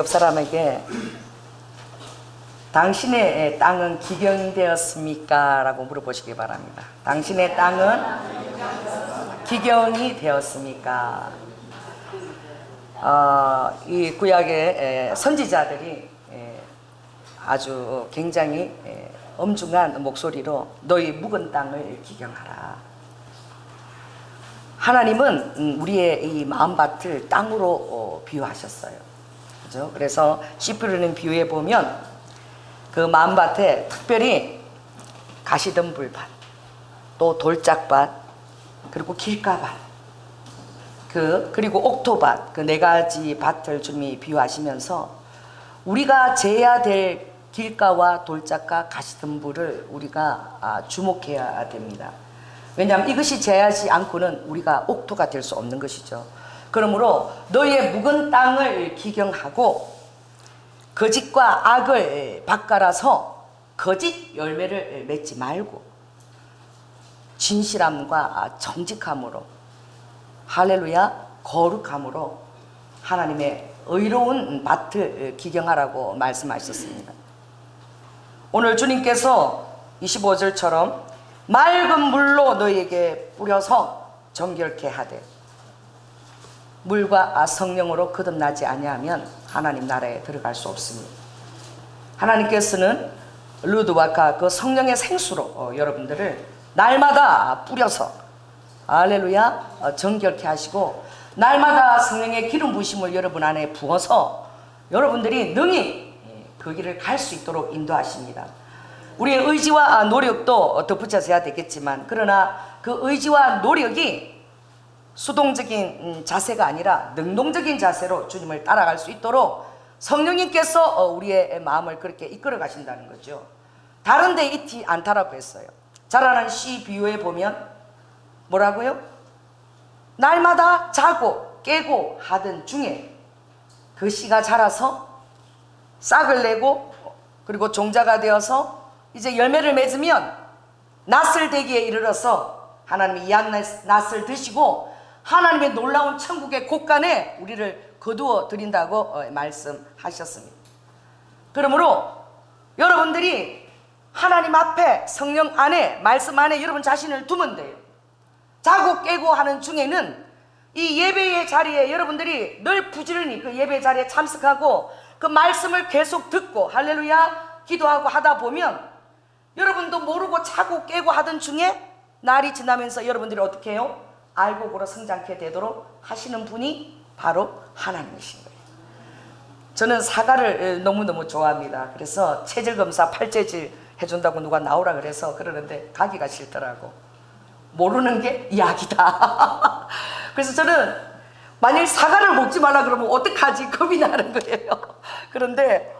사람에게 당신의 땅은 기경되었습니까? 라고 물어보시기 바랍니다. 당신의 땅은 기경이 되었습니까? 이 구약의 선지자들이 아주 굉장히 엄중한 목소리로 너희 묵은 땅을 기경하라. 하나님은 우리의 이 마음밭을 땅으로 비유하셨어요. 그죠? 그래서 씨 뿌리는 비유에 보면 그 마음밭에 특별히 가시덤불밭, 또 돌짝밭, 그리고 길가밭, 그리고 옥토밭, 그 네 가지 밭을 주님이 비유하시면서 우리가 재야 될 길가와 돌짝과 가시덤불을 우리가 주목해야 됩니다. 왜냐하면 이것이 재하지 않고는 우리가 옥토가 될 수 없는 것이죠. 그러므로 너희의 묵은 땅을 기경하고 거짓과 악을 바꿔라서 거짓 열매를 맺지 말고 진실함과 정직함으로, 할렐루야, 거룩함으로 하나님의 의로운 밭을 기경하라고 말씀하셨습니다. 오늘 주님께서 25절처럼 맑은 물로 너희에게 뿌려서 정결케 하되 물과 성령으로 거듭나지 아니하면 하나님 나라에 들어갈 수 없습니다. 하나님께서는 루드와카 그 성령의 생수로 여러분들을 날마다 뿌려서 할렐루야 정결케 하시고 날마다 성령의 기름 부으심을 여러분 안에 부어서 여러분들이 능히 그 길을 갈 수 있도록 인도하십니다. 우리의 의지와 노력도 덧붙여서 해야 되겠지만, 그러나 그 의지와 노력이 수동적인 자세가 아니라 능동적인 자세로 주님을 따라갈 수 있도록 성령님께서 우리의 마음을 그렇게 이끌어 가신다는 거죠. 다른 데 있지 않다라고 했어요. 자라는 씨 비유에 보면 뭐라고요? 날마다 자고 깨고 하던 중에 그 씨가 자라서 싹을 내고 그리고 종자가 되어서 이제 열매를 맺으면 낫을 되기에 이르러서 하나님이 이 낫을 드시고 하나님의 놀라운 천국의 곳간에 우리를 거두어 드린다고 말씀하셨습니다. 그러므로 여러분들이 하나님 앞에 성령 안에 말씀 안에 여러분 자신을 두면 돼요. 자고 깨고 하는 중에는 이 예배의 자리에 여러분들이 늘 부지런히 그 예배 자리에 참석하고 그 말씀을 계속 듣고 할렐루야 기도하고 하다 보면 여러분도 모르고 자고 깨고 하던 중에 날이 지나면서 여러분들이 어떻게 해요? 알곡으로 성장케 되도록 하시는 분이 바로 하나님이신 거예요. 저는 사과를 너무너무 좋아합니다. 그래서 체질검사 8재질 해준다고 누가 나오라 그래서 그러는데 가기가 싫더라고. 모르는 게 약이다. 그래서 저는 만일 사과를 먹지 말라 그러면 어떡하지? 겁이 나는 거예요. 그런데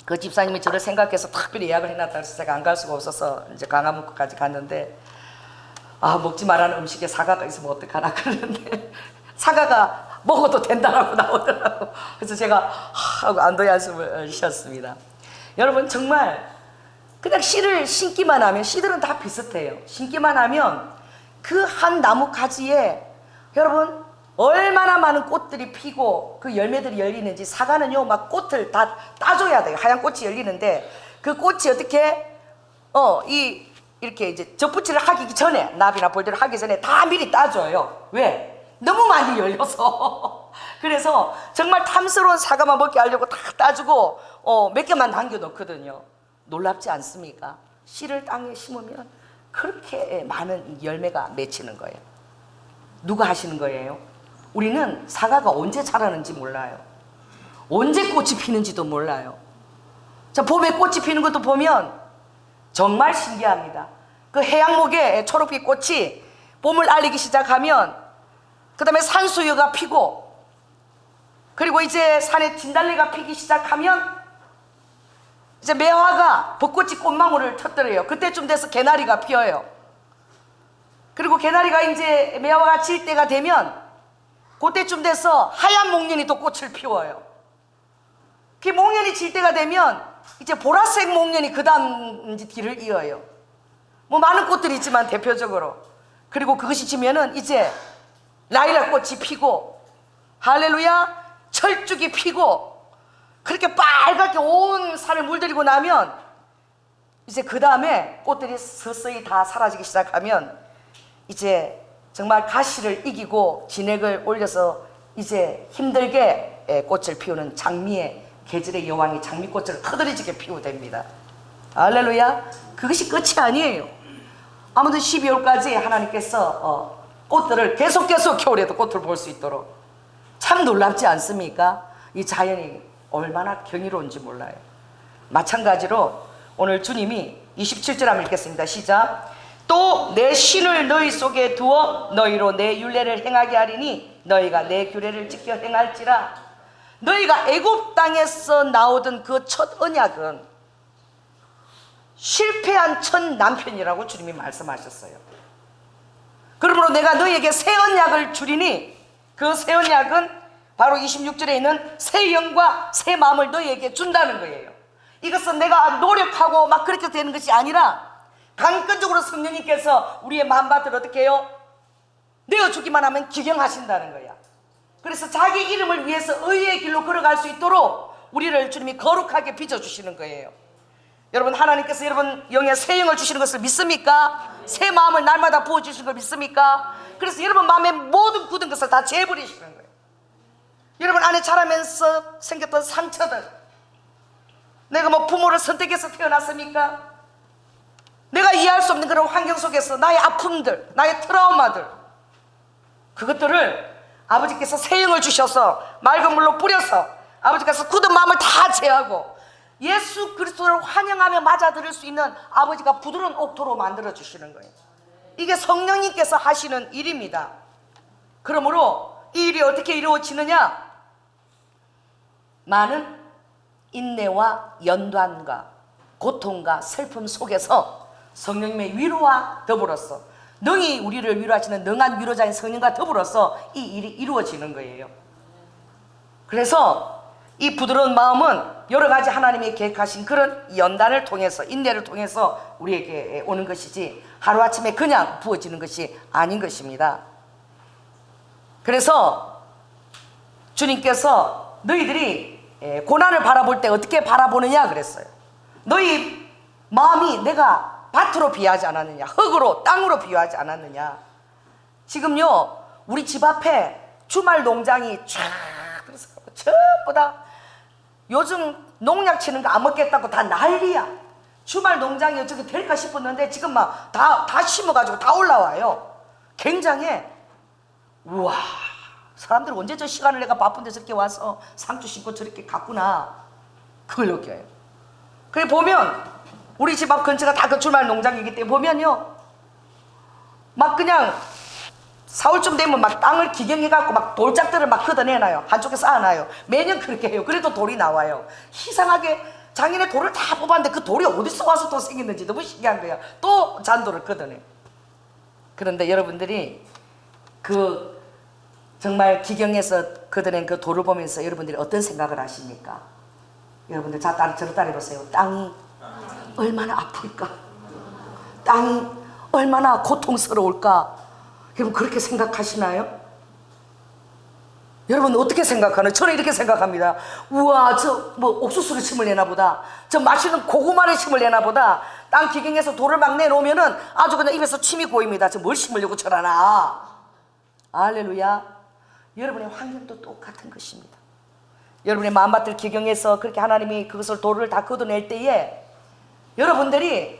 그 집사님이 저를 생각해서 특별히 예약을 해놨다 해서 제가 안 갈 수가 없어서 이제 강화문구까지 갔는데, 먹지 말라는 음식에 사과가 있으면 어떡하나 그러는데 사과가 먹어도 된다라고 나오더라고. 그래서 제가 하고 안도의 한숨을 쉬었습니다. 여러분 정말 그냥 씨를 심기만 하면, 씨들은 다 비슷해요. 심기만 하면 그 한 나무 가지에 여러분 얼마나 많은 꽃들이 피고 그 열매들이 열리는지. 사과는요 막 꽃을 다 따줘야 돼요. 하얀 꽃이 열리는데 그 꽃이 어떻게 이렇게 이제 접붙이를 하기 전에, 나비나 볼들을 하기 전에 다 미리 따줘요. 왜? 너무 많이 열려서. 그래서 정말 탐스러운 사과만 먹게 하려고 다 따주고 몇 개만 남겨놓거든요. 놀랍지 않습니까? 씨를 땅에 심으면 그렇게 많은 열매가 맺히는 거예요. 누가 하시는 거예요? 우리는 사과가 언제 자라는지 몰라요. 언제 꽃이 피는지도 몰라요. 자, 봄에 꽃이 피는 것도 보면 정말 신기합니다. 그 해양목에 초록빛 꽃이 봄을 알리기 시작하면 그 다음에 산수유가 피고, 그리고 이제 산에 진달래가 피기 시작하면 이제 매화가 벚꽃이 꽃망울을 터뜨려요. 그때쯤 돼서 개나리가 피어요. 그리고 개나리가 이제 매화가 질 때가 되면 그때쯤 돼서 하얀 목련이 또 꽃을 피워요. 그 목련이 질 때가 되면 이제 보라색 목련이 그 다음 이제 뒤를 이어요. 뭐 많은 꽃들이 있지만 대표적으로. 그리고 그것이 지면은 이제 라일락 꽃이 피고, 할렐루야, 철쭉이 피고, 그렇게 빨갛게 온 산을 물들이고 나면 이제 그 다음에 꽃들이 서서히 다 사라지기 시작하면 이제 정말 가시를 이기고 진액을 올려서 이제 힘들게 꽃을 피우는 장미의 계절의 여왕이 장미꽃을 흐드러지게 피우됩니다. 할렐루야. 그것이 끝이 아니에요. 아무튼 12월까지 하나님께서 꽃들을 계속 겨울에도 꽃을 볼 수 있도록, 참 놀랍지 않습니까? 이 자연이 얼마나 경이로운지 몰라요. 마찬가지로 오늘 주님이 27절 한번 읽겠습니다. 시작. 또 내 신을 너희 속에 두어 너희로 내 율례를 행하게 하리니 너희가 내 규례를 지켜 행할지라. 너희가 애굽 땅에서 나오던 그 첫 언약은 실패한 첫 남편이라고 주님이 말씀하셨어요. 그러므로 내가 너희에게 새 언약을 주리니 그 새 언약은 바로 26절에 있는 새 영과 새 마음을 너희에게 준다는 거예요. 이것은 내가 노력하고 막 그렇게 되는 것이 아니라 강권적으로 성령님께서 우리의 마음밭을 어떻게 해요? 내어주기만 하면 기경하신다는 거야. 그래서 자기 이름을 위해서 의의 길로 걸어갈 수 있도록 우리를 주님이 거룩하게 빚어주시는 거예요. 여러분, 하나님께서 여러분 영의 새 영을 주시는 것을 믿습니까? 새 마음을 날마다 부어주시는 걸 믿습니까? 그래서 여러분 마음에 모든 굳은 것을 다 재버리시는 거예요. 여러분 안에 자라면서 생겼던 상처들, 내가 뭐 부모를 선택해서 태어났습니까? 내가 이해할 수 없는 그런 환경 속에서 나의 아픔들, 나의 트라우마들, 그것들을 아버지께서 새 영을 주셔서 맑은 물로 뿌려서 아버지께서 굳은 마음을 다 제하고 예수 그리스도를 환영하며 맞아들일 수 있는 아버지가 부드러운 옥토로 만들어 주시는 거예요. 이게 성령님께서 하시는 일입니다. 그러므로 이 일이 어떻게 이루어지느냐? 많은 인내와 연단과 고통과 슬픔 속에서 성령님의 위로와 더불어서 능히 우리를 위로하시는 능한 위로자인 성령과 더불어서 이 일이 이루어지는 거예요. 그래서 이 부드러운 마음은 여러 가지 하나님이 계획하신 그런 연단을 통해서, 인내를 통해서 우리에게 오는 것이지 하루아침에 그냥 부어지는 것이 아닌 것입니다. 그래서 주님께서 너희들이 고난을 바라볼 때 어떻게 바라보느냐 그랬어요. 너희 마음이 내가 밭으로 비유하지 않았느냐, 흙으로, 땅으로 비유하지 않았느냐. 지금요 우리 집 앞에 주말 농장이 쫙 전부 다 요즘 농약 치는 거 안 먹겠다고 다 난리야. 주말 농장이 어떻게 될까 싶었는데 지금 막 다 심어가지고 다 올라와요. 굉장해. 우와, 사람들 언제 저 시간을 내가 바쁜데 저렇게 와서 상추 심고 저렇게 갔구나, 그걸 느껴요. 그래 보면 우리 집 앞 근처가 다 그 주말 농장이기 때문에 보면요 막 그냥 4월쯤 되면 막 땅을 기경해갖고 막 돌짝들을 막 걷어내놔요. 한쪽에 쌓아놔요. 매년 그렇게 해요. 그래도 돌이 나와요. 이상하게 작년에 돌을 다 뽑았는데 그 돌이 어디서 와서 또 생겼는지 너무 신기한 거야. 또 잔돌을 걷어내. 그런데 여러분들이 그 정말 기경해서 걷어낸 그 돌을 보면서 여러분들이 어떤 생각을 하십니까? 여러분들 저를 따라해보세요. 땅이 얼마나 아플까? 땅이 얼마나 고통스러울까? 여러분 그렇게 생각하시나요? 여러분 어떻게 생각하나요? 저는 이렇게 생각합니다. 우와, 저 뭐 옥수수를 심을래나 보다, 저 맛있는 고구마를 심을래나 보다. 땅 기경에서 돌을 막 내놓으면은 아주 그냥 입에서 침이 고입니다. 저 뭘 심으려고 저러나. 할렐루야. 여러분의 환경도 똑같은 것입니다. 여러분의 마음밭을 기경해서 그렇게 하나님이 그것을 돌을 다 걷어낼 때에 여러분들이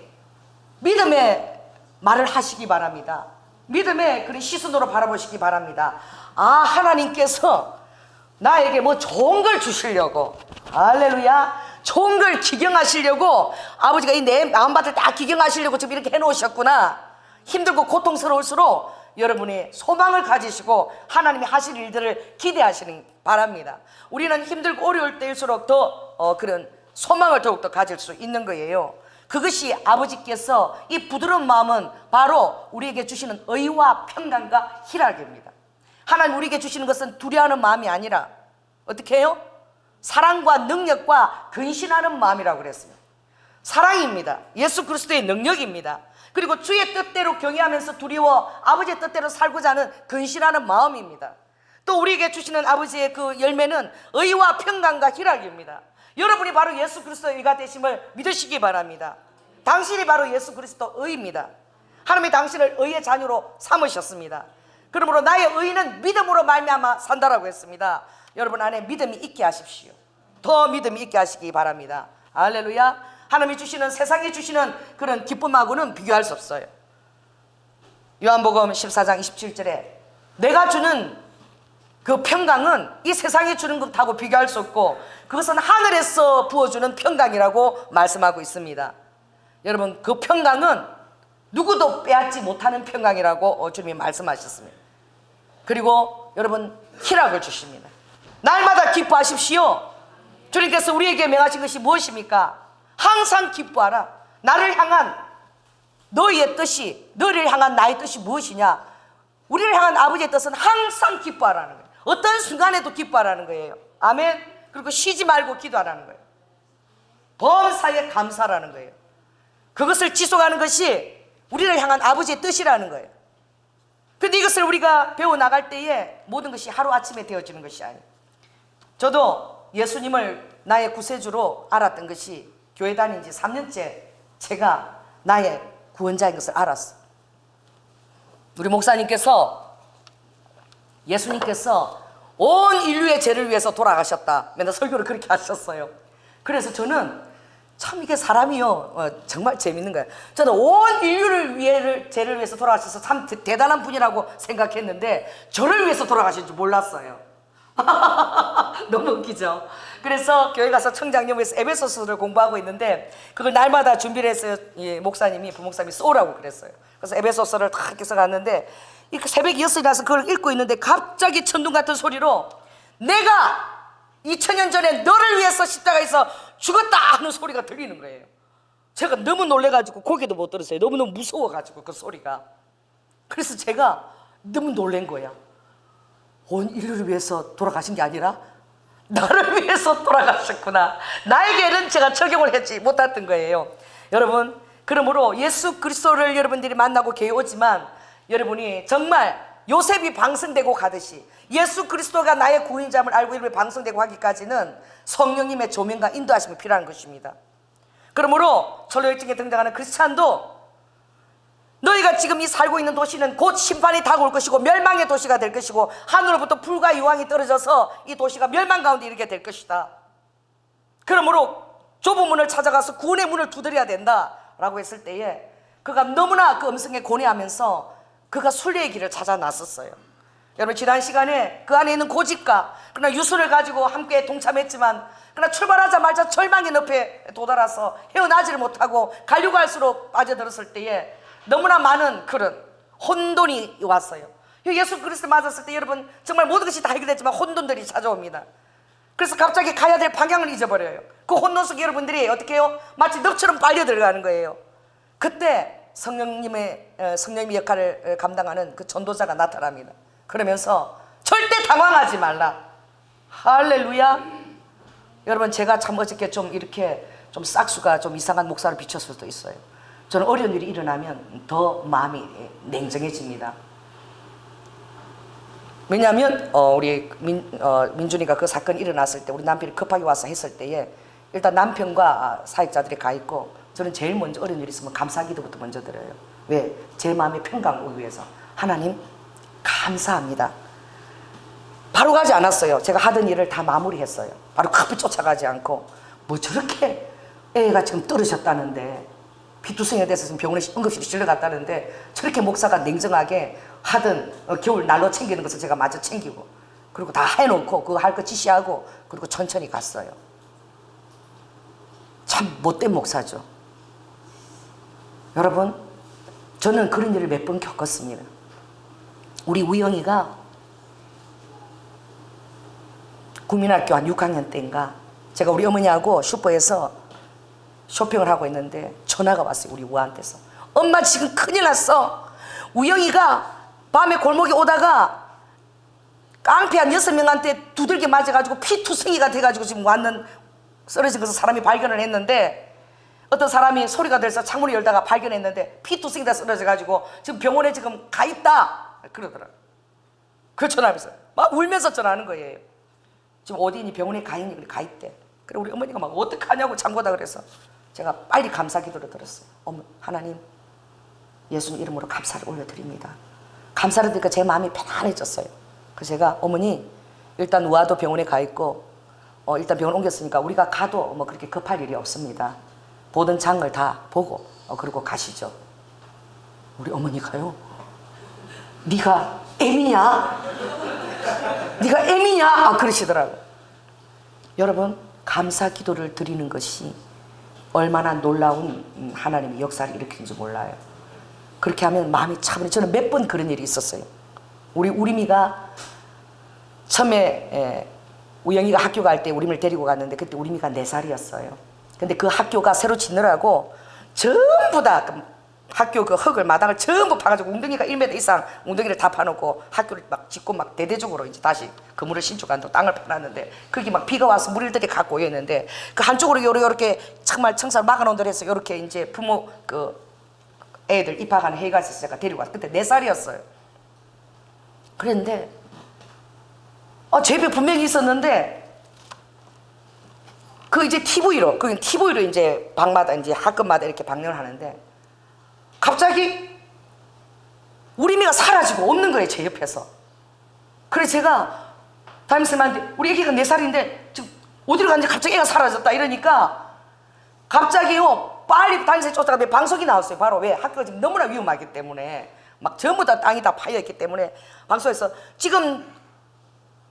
믿음의 말을 하시기 바랍니다. 믿음의 그런 시선으로 바라보시기 바랍니다. 아, 하나님께서 나에게 뭐 좋은 걸 주시려고, 할렐루야, 좋은 걸 기경하시려고 아버지가 이 내 마음밭을 다 기경하시려고 지금 이렇게 해놓으셨구나. 힘들고 고통스러울수록 여러분이 소망을 가지시고 하나님이 하실 일들을 기대하시는 바랍니다. 우리는 힘들고 어려울 때일수록 더 그런 소망을 더욱더 가질 수 있는 거예요. 그것이 아버지께서 이 부드러운 마음은 바로 우리에게 주시는 의와 평강과 희락입니다. 하나님 우리에게 주시는 것은 두려워하는 마음이 아니라 어떻게 해요? 사랑과 능력과 근신하는 마음이라고 그랬습니다. 사랑입니다. 예수 그리스도의 능력입니다. 그리고 주의 뜻대로 경외하면서 두려워 아버지의 뜻대로 살고자 하는 근신하는 마음입니다. 또 우리에게 주시는 아버지의 그 열매는 의와 평강과 희락입니다. 여러분이 바로 예수 그리스도의 의가 되심을 믿으시기 바랍니다. 당신이 바로 예수 그리스도 의입니다. 하나님이 당신을 의의 자녀로 삼으셨습니다. 그러므로 나의 의는 믿음으로 말미암아 산다라고 했습니다. 여러분 안에 믿음이 있게 하십시오. 더 믿음이 있게 하시기 바랍니다. 할렐루야. 하나님이 주시는, 세상이 주시는 그런 기쁨하고는 비교할 수 없어요. 요한복음 14장 27절에 내가 주는 그 평강은 이 세상이 주는 것하고 비교할 수 없고 그것은 하늘에서 부어주는 평강이라고 말씀하고 있습니다. 여러분 그 평강은 누구도 빼앗지 못하는 평강이라고 주님이 말씀하셨습니다. 그리고 여러분 희락을 주십니다. 날마다 기뻐하십시오. 주님께서 우리에게 명하신 것이 무엇입니까? 항상 기뻐하라. 나를 향한 너희의 뜻이, 너희를 향한 나의 뜻이 무엇이냐? 우리를 향한 아버지의 뜻은 항상 기뻐하라는 거예요. 어떤 순간에도 기뻐하라는 거예요. 아멘. 그리고 쉬지 말고 기도하라는 거예요. 범사에 감사라는 거예요. 그것을 지속하는 것이 우리를 향한 아버지의 뜻이라는 거예요. 근데 이것을 우리가 배워나갈 때에 모든 것이 하루아침에 되어지는 것이 아니에요. 저도 예수님을 나의 구세주로 알았던 것이 교회 다닌 지 3년째 제가 나의 구원자인 것을 알았어요. 우리 목사님께서, 예수님께서 온 인류의 죄를 위해서 돌아가셨다. 맨날 설교를 그렇게 하셨어요. 그래서 저는 참 이게 사람이요 정말 재밌는 거예요. 저는 온 인류를 위해 죄를 위해서 돌아가셔서 참 대단한 분이라고 생각했는데 저를 위해서 돌아가신 줄 몰랐어요. 너무 웃기죠. 그래서 교회 가서 청장여부에서 에베소서를 공부하고 있는데 그걸 날마다 준비를 했어요. 목사님이, 부목사님이 쏘라고 그랬어요. 그래서 에베소서를 다 이렇게 써갔는데 새벽 6시라서 그걸 읽고 있는데 갑자기 천둥 같은 소리로 내가 2000년 전에 너를 위해서 십자가에서 죽었다 하는 소리가 들리는 거예요. 제가 너무 놀래가지고 고개도 못 들었어요. 너무너무 무서워가지고 그 소리가. 그래서 제가 너무 놀란 거야. 온 인류를 위해서 돌아가신 게 아니라 나를 위해서 돌아가셨구나. 나에게는 제가 적용을 하지 못했던 거예요. 여러분, 그러므로 예수 그리스도를 여러분들이 만나고 교회 오지만 여러분이 정말 요셉이 방성되고 가듯이 예수 그리스도가 나의 구원자임을 알고 이름을 방성되고 하기까지는 성령님의 조명과 인도하심이 필요한 것입니다. 그러므로 철로역정에 등장하는 크리스찬도 너희가 지금 이 살고 있는 도시는 곧 심판이 다가올 것이고 멸망의 도시가 될 것이고 하늘로부터 불과 유황이 떨어져서 이 도시가 멸망 가운데 이르게 될 것이다. 그러므로 좁은 문을 찾아가서 구원의 문을 두드려야 된다라고 했을 때에 그가 너무나 그 음성에 고뇌하면서 그가 순례의 길을 찾아 나섰어요. 여러분, 지난 시간에 그 안에 있는 고집과 그러나 유수를 가지고 함께 동참했지만 그러나 출발하자마자 절망의 늪에 도달해서 헤어나지를 못하고 가려고 할수록 빠져들었을 때에 너무나 많은 그런 혼돈이 왔어요. 예수 그리스도 맞았을 때 여러분 정말 모든 것이 다 해결됐지만 혼돈들이 찾아옵니다. 그래서 갑자기 가야 될 방향을 잊어버려요. 그 혼돈 속에 여러분들이 어떻게 해요? 마치 늪처럼 빨려 들어가는 거예요. 그때 성령님의 역할을 감당하는 그 전도자가 나타납니다. 그러면서 절대 당황하지 말라. 할렐루야. 여러분, 제가 참 어저께 좀 이렇게 좀 싹수가 좀 이상한 목사를 비쳤을 수도 있어요. 저는 어려운 일이 일어나면 더 마음이 냉정해집니다. 왜냐하면 우리 민준이가 그 사건이 일어났을 때 우리 남편이 급하게 와서 했을 때에 일단 남편과 사역자들이 가 있고 저는 제일 먼저 어려운 일이 있으면 감사기도부터 먼저 드려요. 왜? 제 마음의 평강을 위해서. 하나님 감사합니다. 바로 가지 않았어요. 제가 하던 일을 다 마무리했어요. 바로 급히 쫓아가지 않고 뭐 저렇게 애가 지금 떨어졌다는데 피투성이가 돼서 지금 병원에 응급실에 실려갔다는데 저렇게 목사가 냉정하게 하던 겨울 난로 챙기는 것을 제가 마저 챙기고 그리고 다 해놓고 그거 할 거 지시하고 그리고 천천히 갔어요. 참 못된 목사죠. 여러분, 저는 그런 일을 몇 번 겪었습니다. 우리 우영이가 국민학교 한 6학년 때인가 제가 우리 어머니하고 슈퍼에서 쇼핑을 하고 있는데 전화가 왔어요. 우리 우아한테서. 엄마 지금 큰일 났어. 우영이가 밤에 골목에 오다가 깡패 한 6명한테 두들겨 맞아가지고 피투성이가 돼가지고 지금 쓰러진 것을 사람이 발견을 했는데 어떤 사람이 소리가 들어서 창문을 열다가 발견했는데 피투성이다 쓰러져가지고 지금 병원에 지금 가 있다 그러더라고요. 그 전화하면서 막 울면서 전화하는 거예요. 지금 어디니? 병원에 가 있니? 그래, 가 있대. 그래 우리 어머니가 막 어떡하냐고 잠궈다 그래서 제가 빨리 감사 기도를 드렸어요. 어머, 하나님 예수님 이름으로 감사를 올려드립니다. 감사를 드리니까 제 마음이 편안해졌어요. 그래서 제가 어머니 일단 우아도 병원에 가 있고 일단 병원 옮겼으니까 우리가 가도 뭐 그렇게 급할 일이 없습니다. 보던 장을 다 보고 그리고 가시죠. 우리 어머니가요, 네가 애미냐? 네가 애미냐? 그러시더라고요. 여러분, 감사 기도를 드리는 것이 얼마나 놀라운 하나님의 역사를 일으키는지 몰라요. 그렇게 하면 마음이 차분해. 저는 몇 번 그런 일이 있었어요. 우리 우림이가 처음에 우영이가 학교 갈 때 우림을 데리고 갔는데 그때 우림이가 4살이었어요. 근데 그 학교가 새로 짓느라고 전부 다 학교 그 흙을 마당을 전부 파가지고 웅덩이가 1m 이상 웅덩이를 다 파놓고 학교를 막 짓고 막 대대적으로 이제 다시 그물을 신축한다고 땅을 파놨는데 거기 막 비가 와서 물이 들게 갖고 있는데 그 한쪽으로 요렇게 정말 청사를 막아놓은 데서 요렇게 이제 부모 그 애들 입학하는 회의가 있어서 제가 데리고 왔어요. 그때 4살이었어요. 그랬는데 제비 분명히 있었는데 그 이제 TV로 이제 방마다 이제 학급마다 이렇게 방영을 하는데 갑자기 우리 애가 사라지고 없는 거예요, 제 옆에서. 그래서 제가 담임선생님한테 우리 애기가 4살인데 지금 어디로 갔는지 갑자기 애가 사라졌다 이러니까 갑자기요 빨리 담임선생님 쫓아가면 방송이 나왔어요. 바로 왜? 학교가 지금 너무나 위험하기 때문에 막 전부 다 땅이 다 파여있기 때문에 방송에서 지금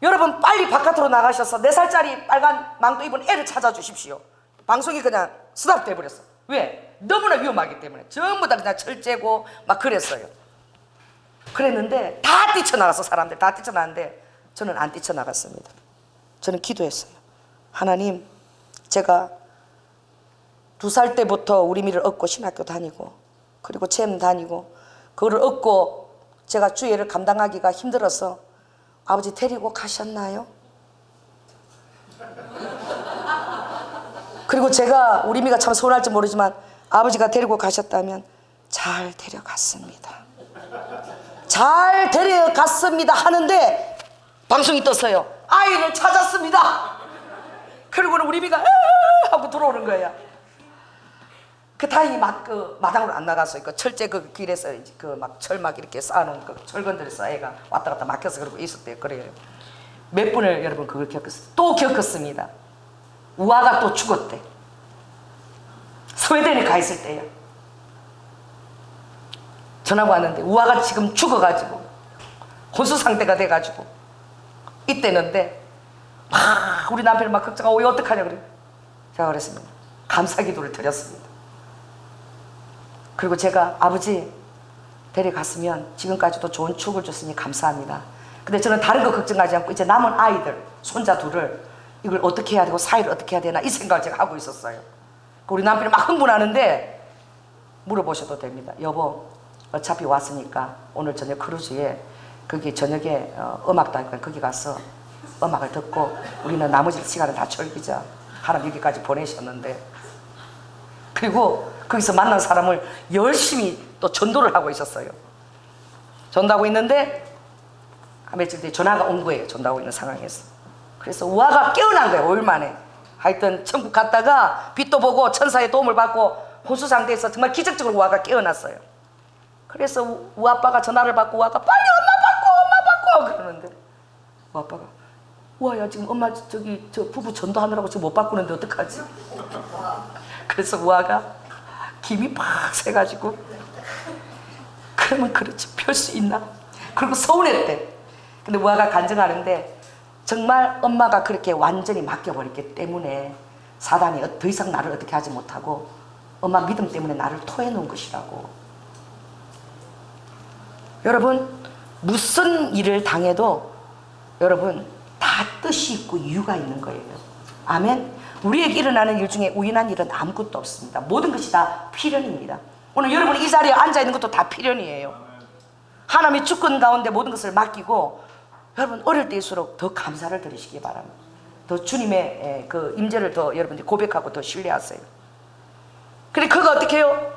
여러분 빨리 바깥으로 나가셔서 4살짜리 빨간 망토 입은 애를 찾아주십시오. 방송이 그냥 스탑돼 버렸어. 왜? 너무나 위험하기 때문에 전부 다 그냥 철제고 막 그랬어요. 그랬는데 다 뛰쳐나갔어. 사람들 다 뛰쳐나갔는데 저는 안 뛰쳐나갔습니다. 저는 기도했어요. 하나님, 제가 2살 때부터 우리미를 얻고 신학교 다니고 그리고 체험 다니고 그거를 얻고 제가 주일을 감당하기가 힘들어서 아버지 데리고 가셨나요? 그리고 제가 우리미가 참 서운할지 모르지만 아버지가 데리고 가셨다면 잘 데려갔습니다. 잘 데려갔습니다 하는데 방송이 떴어요. 아이를 찾았습니다. 그리고는 우리미가 하고 들어오는 거예요. 그 다행히 막 그 마당으로 안 나가서 그 철제 그 길에서 그 막 철막 이렇게 쌓아놓은 그 철근들에서 애가 왔다 갔다 막혀서 그러고 있었대요. 그래요. 몇 번을 여러분 그걸 겪었어요. 또 겪었습니다. 우아가 또 죽었대. 스웨덴에 가 있을 때요. 전화가 왔는데 우아가 지금 죽어가지고 혼수 상태가 돼가지고 이때는데 막 우리 남편이 막 걱정하고 어떡하냐 그래. 제가 그랬습니다. 감사기도를 드렸습니다. 그리고 제가 아버지 데려갔으면 지금까지도 좋은 추억을 줬으니 감사합니다. 근데 저는 다른 거 걱정하지 않고 이제 남은 아이들 손자 둘을 이걸 어떻게 해야 되고 사이를 어떻게 해야 되나 이 생각을 제가 하고 있었어요. 우리 남편이 막 흥분하는데 물어보셔도 됩니다. 여보, 어차피 왔으니까 오늘 저녁 크루즈에 거기 저녁에 음악도 할 거니까 거기 가서 음악을 듣고 우리는 나머지 시간을 다 즐기자. 하나님 여기까지 보내셨는데 그리고 거기서 만난 사람을 열심히 또 전도를 하고 있었어요. 전도하고 있는데 며칠 뒤에 전화가 온 거예요. 전도하고 있는 상황에서. 그래서 우아가 깨어난 거예요. 5일 만에. 하여튼 천국 갔다가 빛도 보고 천사의 도움을 받고 호수 상태에서 정말 기적적으로 우아가 깨어났어요. 그래서 우아빠가 전화를 받고 우아가 빨리 엄마 받고 그러는데 우아빠가 우아야 지금 엄마 저기 저 부부 전도하느라고 지금 못 바꾸는데 어떡하지? 그래서 우아가 김이 팍 새가지고 그러면 그렇지 펼 수 있나? 그리고 서운했대. 근데 우아가 간증하는데 정말 엄마가 그렇게 완전히 맡겨버렸기 때문에 사단이 더 이상 나를 어떻게 하지 못하고 엄마 믿음 때문에 나를 토해놓은 것이라고. 여러분 무슨 일을 당해도 여러분 다 뜻이 있고 이유가 있는 거예요. 아멘. 우리에게 일어나는 일 중에 우연한 일은 아무것도 없습니다. 모든 것이 다 필연입니다. 오늘 여러분이 이 자리에 앉아있는 것도 다 필연이에요. 하나님의 주권 가운데 모든 것을 맡기고 여러분 어릴 때일수록 더 감사를 드리시기 바랍니다. 더 주님의 그 임재를 더 여러분들이 고백하고 더 신뢰하세요. 그래 그거 어떻게 해요?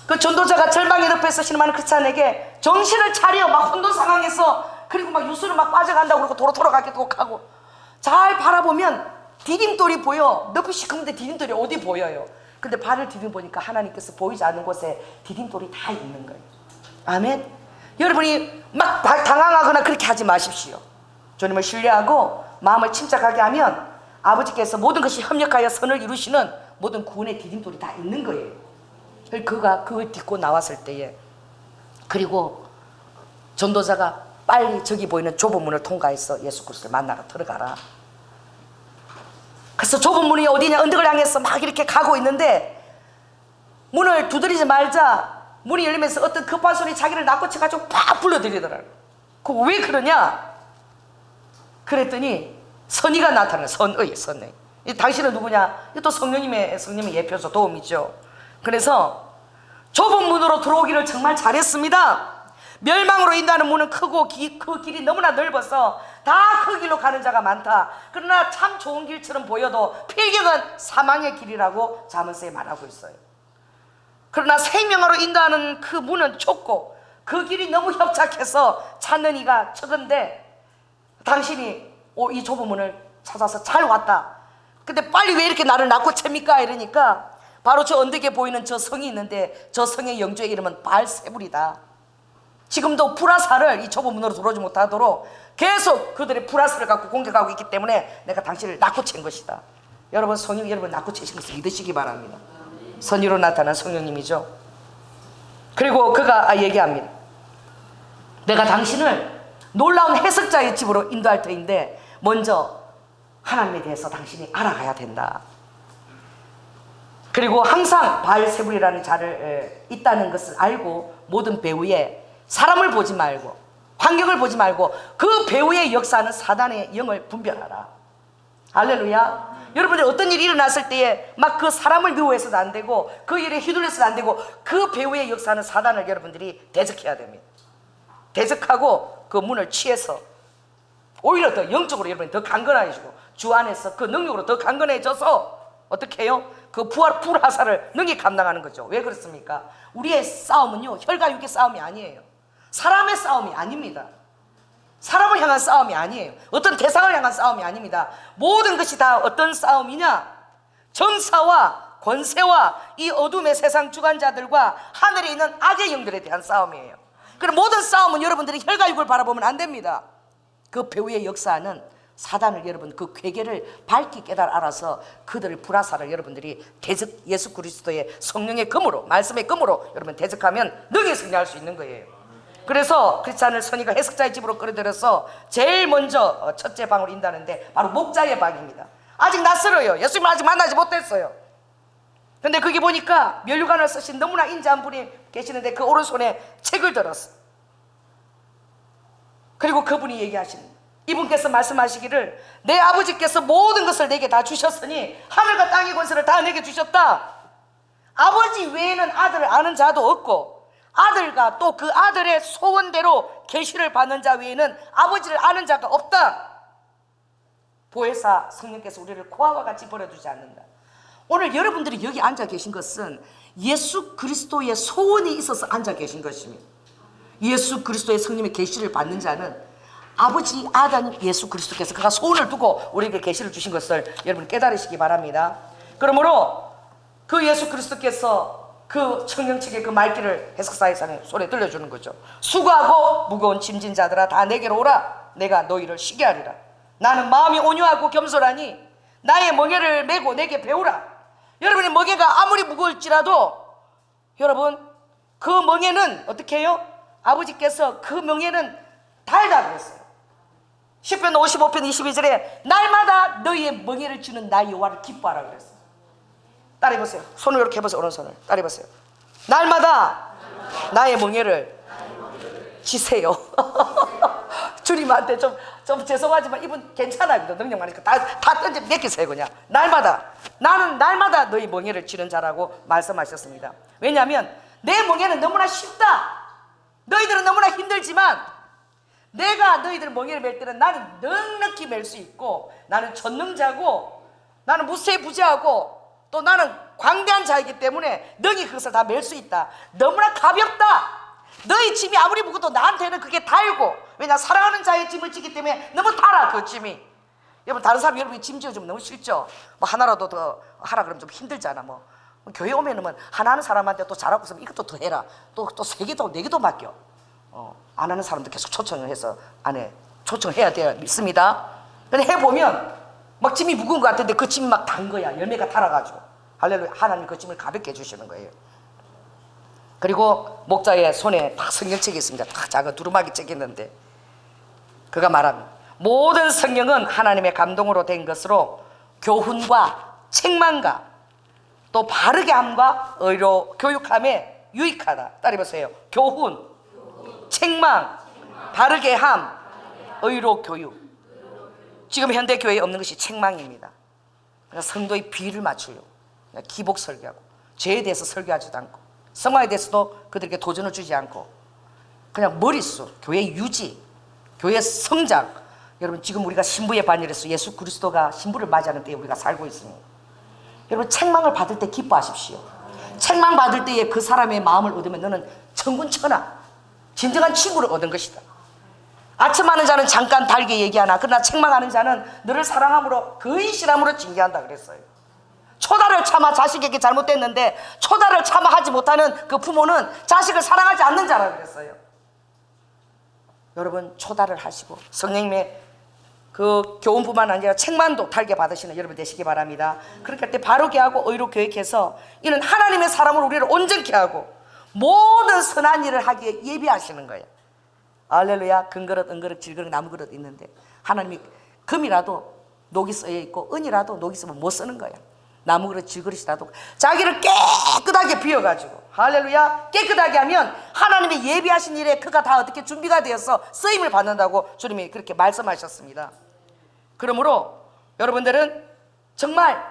그 전도자가 절망의 늪에서 신음하는 크리스찬에게 정신을 차려 막 혼돈 상황에서 그리고 막 유수를 막 빠져간다고 그러고 도로 돌아가기도 하고. 잘 바라보면 디딤돌이 보여. 높이 시커먼데 디딤돌이 어디 보여요? 근데 발을 디dim 보니까 하나님께서 보이지 않는 곳에 디딤돌이 다 있는 거예요. 아멘. 여러분이 막 당황하거나 그렇게 하지 마십시오. 주님을 신뢰하고 마음을 침착하게 하면 아버지께서 모든 것이 협력하여 선을 이루시는 모든 구원의 디딤돌이 다 있는 거예요. 그가 그걸 딛고 나왔을 때에, 그리고 전도자가 빨리 저기 보이는 좁은 문을 통과해서 예수 그리스도를 만나러 들어가라. 그래서 좁은 문이 어디냐, 언덕을 향해서 막 이렇게 가고 있는데 문을 두드리지 말자 문이 열리면서 어떤 급한 손이 자기를 낚고쳐가지고 팍 불러들이더라고요. 그거 왜 그러냐 그랬더니 선의가 나타나요. 선의. 당신은 누구냐? 또 성령님의 예표죠. 도움이죠. 그래서 좁은 문으로 들어오기를 정말 잘했습니다. 멸망으로 인도하는 문은 크고 그 길이 너무나 넓어서 다 그 길로 가는 자가 많다. 그러나 참 좋은 길처럼 보여도 필경은 사망의 길이라고 자문서에 말하고 있어요. 그러나 생명으로 인도하는 그 문은 좁고 그 길이 너무 협착해서 찾는 이가 적은데 당신이 이 좁은 문을 찾아서 잘 왔다. 근데 빨리 왜 이렇게 나를 낳고 챕니까? 이러니까 바로 저 언덕에 보이는 저 성이 있는데 저 성의 영주의 이름은 바알세불이다. 지금도 불화살을 이 좁은 문으로 들어오지 못하도록 계속 그들의 불화살을 갖고 공격하고 있기 때문에 내가 당신을 낳고 챈 것이다. 여러분, 성령이 여러분 낳고 채신 것을 믿으시기 바랍니다. 선의로 나타난 성령님이죠. 그리고 그가 얘기합니다. 내가 당신을 놀라운 해석자의 집으로 인도할 터인데 먼저 하나님에 대해서 당신이 알아가야 된다. 그리고 항상 바알세불이라는 자를 있다는 것을 알고 모든 배후에 사람을 보지 말고 환경을 보지 말고 그 배후의 역사는 사단의 영을 분별하라. 할렐루야. 여러분들 어떤 일이 일어났을 때에 막 그 사람을 미워해서도 안 되고 그 일에 휘둘려서도 안 되고 그 배후의 역사는 사단을 여러분들이 대적해야 됩니다. 대적하고 그 문을 취해서 오히려 더 영적으로 여러분이 더 강건해지고 주 안에서 그 능력으로 더 강건해져서 어떻게 해요? 그 불화살을 능히 감당하는 거죠. 왜 그렇습니까? 우리의 싸움은요 혈과 육의 싸움이 아니에요. 사람의 싸움이 아닙니다. 사람을 향한 싸움이 아니에요. 어떤 대상을 향한 싸움이 아닙니다. 모든 것이 다 어떤 싸움이냐? 정사와 권세와 이 어둠의 세상 주관자들과 하늘에 있는 악의 영들에 대한 싸움이에요. 그럼 모든 싸움은 여러분들이 혈과 육을 바라보면 안 됩니다. 그 배후의 역사는 사단을 여러분 그 괴계를 밝히 깨달아 알아서 그들의 불화살을 여러분들이 대적 예수 그리스도의 성령의 검으로 말씀의 검으로 여러분 대적하면 능히 승리할 수 있는 거예요. 그래서 크리스찬을 선의가 해석자의 집으로 끌어들여서 제일 먼저 첫째 방으로 인다는데 바로 목자의 방입니다. 아직 낯설어요. 예수님을 아직 만나지 못했어요. 근데 거기 보니까 면류관을 쓰신 너무나 인자한 분이 계시는데 그 오른손에 책을 들었어. 그리고 그분이 얘기하십니다. 이분께서 말씀하시기를 내 아버지께서 모든 것을 내게 다 주셨으니 하늘과 땅의 권세를 다 내게 주셨다. 아버지 외에는 아들을 아는 자도 없고 아들과 또 그 아들의 소원대로 계시를 받는 자 외에는 아버지를 아는 자가 없다. 보혜사 성령께서 우리를 고아와 같이 버려두지 않는다. 오늘 여러분들이 여기 앉아 계신 것은 예수 그리스도의 소원이 있어서 앉아 계신 것입니다. 예수 그리스도의 성령의 계시를 받는 자는 아버지 아들 예수 그리스도께서 그가 소원을 두고 우리에게 계시를 주신 것을 여러분 깨달으시기 바랍니다. 그러므로 그 예수 그리스도께서 그 청명책의 그 말귀를 해석사에서는 손에 들려주는 거죠. 수고하고 무거운 짐진 자들아 다 내게로 오라. 내가 너희를 쉬게 하리라. 나는 마음이 온유하고 겸손하니 나의 멍에를 메고 내게 배우라. 여러분의 멍에가 아무리 무거울지라도 여러분 그 멍에는 어떻게 해요? 아버지께서 그 멍에는 달다고 했어요. 10편 55편 22절에 날마다 너희의 멍에를 주는 나 여호와를 기뻐하라 그랬어요. 따라해보세요. 손을 이렇게 해보세요. 오른손을 따라해보세요. 날마다 나의 멍에를 지세요. 주님한테 좀 죄송하지만 이분 괜찮아요. 능력 많으니까 다 던져 맡기세요. 그냥 나는 날마다 너희 멍에를 치는 자라고 말씀하셨습니다. 왜냐하면 내 멍에는 너무나 쉽다. 너희들은 너무나 힘들지만 내가 너희들 멍에를 맬 때는 나는 넉넉히 맬 수 있고 나는 전능자고 나는 무세부재하고 또 나는 광대한 자이기 때문에 능히 그것을 다 맬 수 있다. 너무나 가볍다. 너희 짐이 아무리 무거도 나한테는 그게 달고, 왜냐 사랑하는 자의 짐을 지기 때문에 너무 달아 그 짐이. 여러분 다른 사람 여러분이 짐 지어주면 너무 싫죠. 뭐 하나라도 더 하라 그러면 좀 힘들잖아. 뭐 교회 오면은 하나 하는 사람한테 또 잘하고 있으면 이것도 더 해라, 또 3개도 4개도 맡겨. 안 하는 사람도 계속 초청을 해서 안에 초청해야 돼요. 믿습니다. 근데 해보면 막 짐이 무거운 것 같은데 그 짐이 막 단 거야. 열매가 달아가지고. 할렐루야. 하나님 그 짐을 가볍게 해주시는 거예요. 그리고 목자의 손에 딱 성경책이 있습니다. 딱 작은 두루마기 책이 있는데 그가 말합니다. 모든 성경은 하나님의 감동으로 된 것으로 교훈과 책망과 또 바르게 함과 의로 교육함에 유익하다. 따라해보세요. 교훈, 책망, 바르게 함, 의로 교육. 지금 현대 교회에 없는 것이 책망입니다. 그래서 성도의 비를 맞추려고 기복 설교하고, 죄에 대해서 설교하지도 않고, 성화에 대해서도 그들에게 도전을 주지 않고, 그냥 머릿속, 교회 유지, 교회 성장. 여러분 지금 우리가 신부의 반열에서 예수 그리스도가 신부를 맞이하는 때에 우리가 살고 있습니다. 여러분 책망을 받을 때 기뻐하십시오. 책망 받을 때에 그 사람의 마음을 얻으면 너는 천군천하 진정한 친구를 얻은 것이다. 아첨하는 자는 잠깐 달게 얘기하나 그러나 책망하는 자는 너를 사랑함으로 근실함으로 징계한다 그랬어요. 초다를 참아 자식에게 잘못됐는데 초다를 참아 하지 못하는 그 부모는 자식을 사랑하지 않는 자라 그랬어요. 여러분 초다를 하시고 성령님의 그 교훈뿐만 아니라 책망도 달게 받으시는 여러분 되시기 바랍니다. 그렇게 할 때 바르게 하고 의로 교육해서 이는 하나님의 사람으로 우리를 온전케 하고 모든 선한 일을 하기에 예비하시는 거예요. 할렐루야. 금그릇, 은그릇, 질그릇, 나무그릇 있는데 하나님이 금이라도 녹이 쓰여 있고 은이라도 녹이 쓰면 못 쓰는 거야. 나무그릇, 질그릇이라도 자기를 깨끗하게 비워가지고, 할렐루야, 깨끗하게 하면 하나님의 예비하신 일에 그가 다 어떻게 준비가 되어서 쓰임을 받는다고 주님이 그렇게 말씀하셨습니다. 그러므로 여러분들은 정말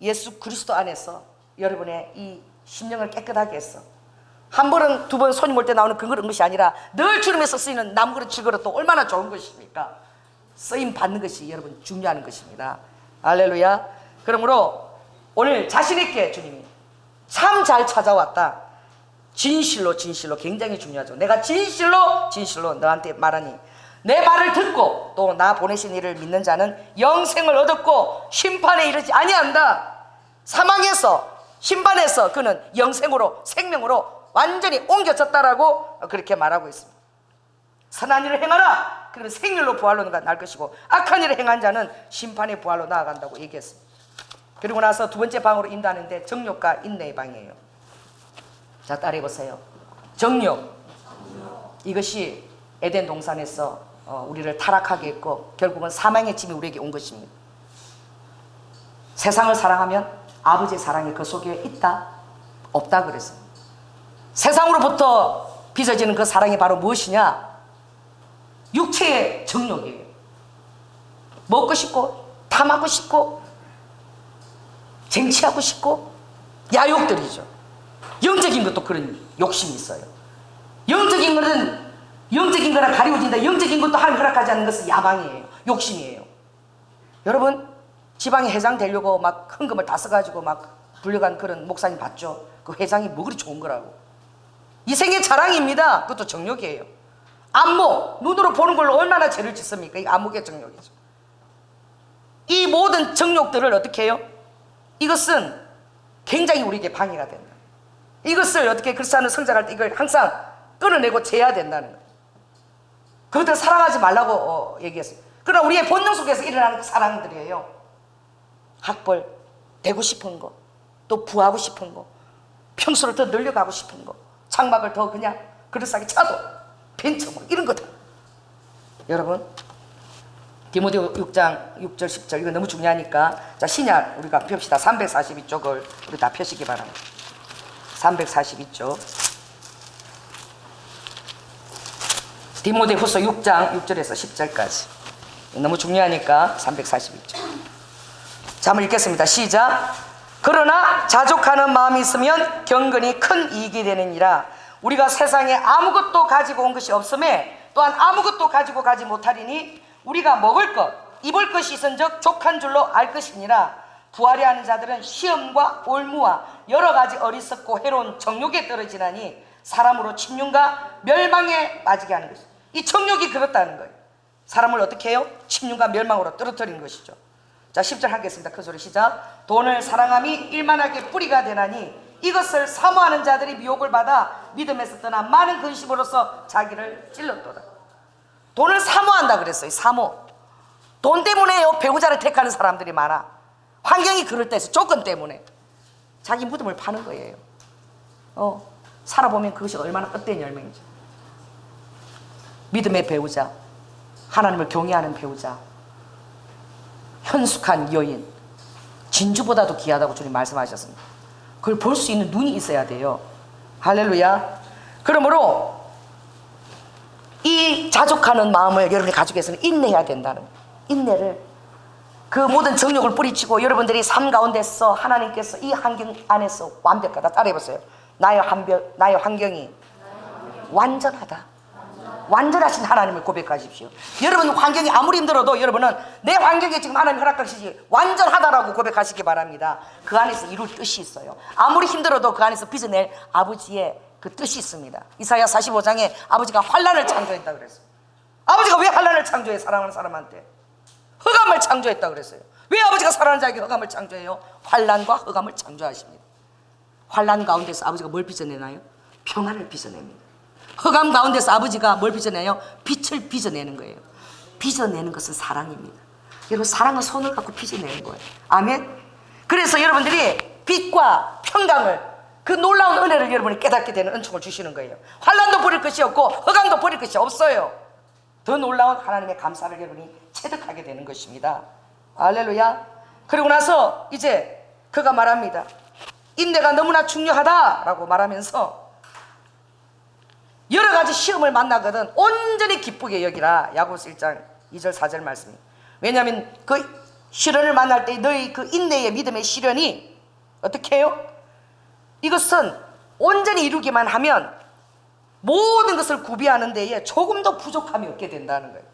예수 그리스도 안에서 여러분의 이 심령을 깨끗하게 했어. 한 번은 두 번 손님 올 때 나오는 그런 것이 아니라 늘 주님에서 쓰이는 나무그릇 질그릇도 얼마나 좋은 것입니까? 쓰임 받는 것이 여러분 중요한 것입니다. 할렐루야. 그러므로 오늘 자신 있게 주님이 참 잘 찾아왔다. 진실로 굉장히 중요하죠. 내가 진실로 너한테 말하니 내 말을 듣고 또 나 보내신 이를 믿는 자는 영생을 얻었고 심판에 이르지 아니한다. 사망에서 심판에서 그는 영생으로 생명으로 완전히 옮겨졌다라고 그렇게 말하고 있습니다. 선한 일을 행하라. 그러면 생일로 부활로 날 것이고 악한 일을 행한 자는 심판의 부활로 나아간다고 얘기했습니다. 그리고 나서 두 번째 방으로 인도하는데 정욕과 인내의 방이에요. 자, 따라해보세요. 정욕. 이것이 에덴 동산에서 우리를 타락하게 했고 결국은 사망의 짐이 우리에게 온 것입니다. 세상을 사랑하면 아버지의 사랑이 그 속에 있다? 없다 그랬어요. 세상으로부터 빚어지는 그 사랑이 바로 무엇이냐? 육체의 정욕이에요. 먹고 싶고 탐하고 싶고 쟁취하고 싶고 야욕들이죠. 영적인 것도 그런 욕심이 있어요. 영적인 것은 영적인 거랑 가리워진다. 영적인 것도 하나님 허락하지 않는 것은 야망이에요. 욕심이에요. 여러분 지방에 회장 되려고 막 헌금을 다 써가지고 막 불려간 그런 목사님 봤죠? 그 회장이 뭐 그리 좋은 거라고. 이 생의 자랑입니다. 그것도 정욕이에요. 안목, 눈으로 보는 걸로 얼마나 죄를 짓습니까? 이게 안목의 정욕이죠. 이 모든 정욕들을 어떻게 해요? 이것은 굉장히 우리에게 방해가 된다. 이것을 어떻게 그리스도인을 성장할 때 이걸 항상 끊어내고 재야 된다는 거예요. 그것들 사랑하지 말라고 얘기했어요. 그러나 우리의 본능 속에서 일어나는 사랑들이에요. 학벌, 되고 싶은 거, 또 부하고 싶은 거, 평수를 더 늘려가고 싶은 거, 장막을 더 그냥 그럴싸하게 차도 벤처 뭐 이런 거다. 여러분 디모데 6장 6절 10절 이거 너무 중요하니까 자 신약 우리가 펴시다. 342쪽을 우리 다 펴시기 바랍니다. 342쪽 디모데 후서 6장 6절에서 10절까지 너무 중요하니까 342쪽 자 한번 읽겠습니다. 시작. 그러나 자족하는 마음이 있으면 경건이 큰 이익이 되느니라. 우리가 세상에 아무것도 가지고 온 것이 없음에 또한 아무것도 가지고 가지 못하리니 우리가 먹을 것 입을 것이 있은즉 족한 줄로 알 것이니라. 부하려 하는 자들은 시험과 올무와 여러 가지 어리석고 해로운 정욕에 떨어지나니 사람으로 침륜과 멸망에 빠지게 하는 것이죠. 이 정욕이 그렇다는 거예요. 사람을 어떻게 해요? 침륜과 멸망으로 떨어뜨리는 것이죠. 자, 10절 하겠습니다. 큰 소리 시작. 돈을 사랑함이 일만하게 뿌리가 되나니 이것을 사모하는 자들이 미혹을 받아 믿음에서 떠나 많은 근심으로써 자기를 찔렀도다. 돈을 사모한다 그랬어요. 사모. 돈 때문에요. 배우자를 택하는 사람들이 많아. 환경이 그럴 때서 조건 때문에 자기 무덤을 파는 거예요. 살아보면 그것이 얼마나 헛된 열매인지. 믿음의 배우자, 하나님을 경외하는 배우자, 현숙한 여인, 진주보다도 귀하다고 주님 말씀하셨습니다. 그걸 볼 수 있는 눈이 있어야 돼요. 할렐루야. 그러므로 이 자족하는 마음을 여러분의 가족에서는 인내해야 된다는 거예요. 인내를, 그 모든 정욕을 뿌리치고 여러분들이 삶 가운데서 하나님께서 이 환경 안에서 완벽하다. 따라해보세요. 나의 환경이 완전하다. 완전하신 하나님을 고백하십시오. 여러분 환경이 아무리 힘들어도 여러분은 내 환경에 지금 하나님 허락하시지 완전하다라고 고백하시기 바랍니다. 그 안에서 이룰 뜻이 있어요. 아무리 힘들어도 그 안에서 빚어낼 아버지의 그 뜻이 있습니다. 이사야 45장에 아버지가 환난을 창조했다 그랬어요. 아버지가 왜 환난을 창조해? 사랑하는 사람한테 흑암을 창조했다 그랬어요. 왜 아버지가 사랑하는 자에게 흑암을 창조해요? 환난과 흑암을 창조하십니다. 환난 가운데서 아버지가 뭘 빚어내나요? 평안을 빚어냅니다. 흑암 가운데서 아버지가 뭘 빚어내요? 빛을 빚어내는 거예요. 빚어내는 것은 사랑입니다. 여러분, 사랑은 손을 갖고 빚어내는 거예요. 아멘. 그래서 여러분들이 빛과 평강을, 그 놀라운 은혜를 여러분이 깨닫게 되는 은총을 주시는 거예요. 환난도 버릴 것이 없고 흑암도 버릴 것이 없어요. 더 놀라운 하나님의 감사를 여러분이 체득하게 되는 것입니다. 할렐루야. 그리고 나서 이제 그가 말합니다. 인내가 너무나 중요하다라고 말하면서 여러 가지 시험을 만나거든 온전히 기쁘게 여기라. 야고보서 1장 2절 4절 말씀입니다. 왜냐하면 그 시련을 만날 때 너희 그 인내의 믿음의 시련이 어떻게 해요? 이것은 온전히 이루기만 하면 모든 것을 구비하는 데에 조금도 부족함이 없게 된다는 거예요.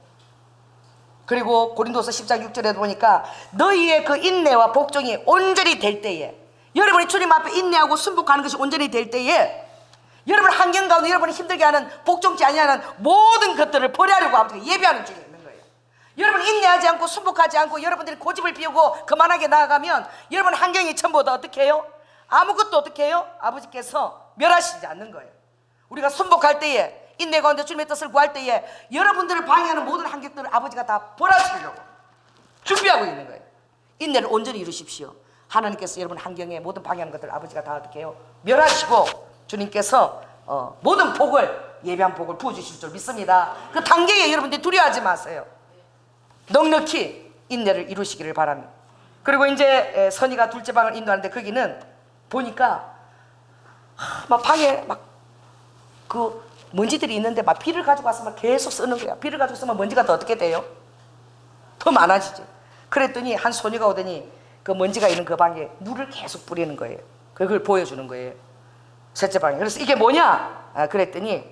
그리고 고린도서 10장 6절에 보니까 너희의 그 인내와 복종이 온전히 될 때에, 여러분이 주님 앞에 인내하고 순복하는 것이 온전히 될 때에 여러분 환경 가운데 여러분이 힘들게 하는 복종치 아니하는 모든 것들을 버리려고 아버지가 예비하는 중에 있는 거예요. 여러분 인내하지 않고 순복하지 않고 여러분들이 고집을 피우고 그만하게 나아가면 여러분 환경이 전부 다 어떻게 해요? 아무것도 어떻게 해요? 아버지께서 멸하시지 않는 거예요. 우리가 순복할 때에, 인내 가운데 주님의 뜻을 구할 때에 여러분들을 방해하는 모든 환경들을 아버지가 다 벌하시려고 준비하고 있는 거예요. 인내를 온전히 이루십시오. 하나님께서 여러분 환경에 모든 방해하는 것들을 아버지가 다 어떻게 해요? 멸하시고 주님께서 모든 복을, 예비한 복을 부어주실 줄 믿습니다. 그 단계에 여러분들이 두려워하지 마세요. 넉넉히 인내를 이루시기를 바랍니다. 그리고 이제 선이가 둘째 방을 인도하는데 거기는 보니까 막 방에 막 그 먼지들이 있는데 막 비를 가지고 와서 막 계속 쓰는 거야. 비를 가지고 쓰면 먼지가 더 어떻게 돼요? 더 많아지지. 그랬더니 한 소녀가 오더니 그 먼지가 있는 그 방에 물을 계속 뿌리는 거예요. 그걸 보여주는 거예요. 셋째 방에. 그래서 이게 뭐냐? 그랬더니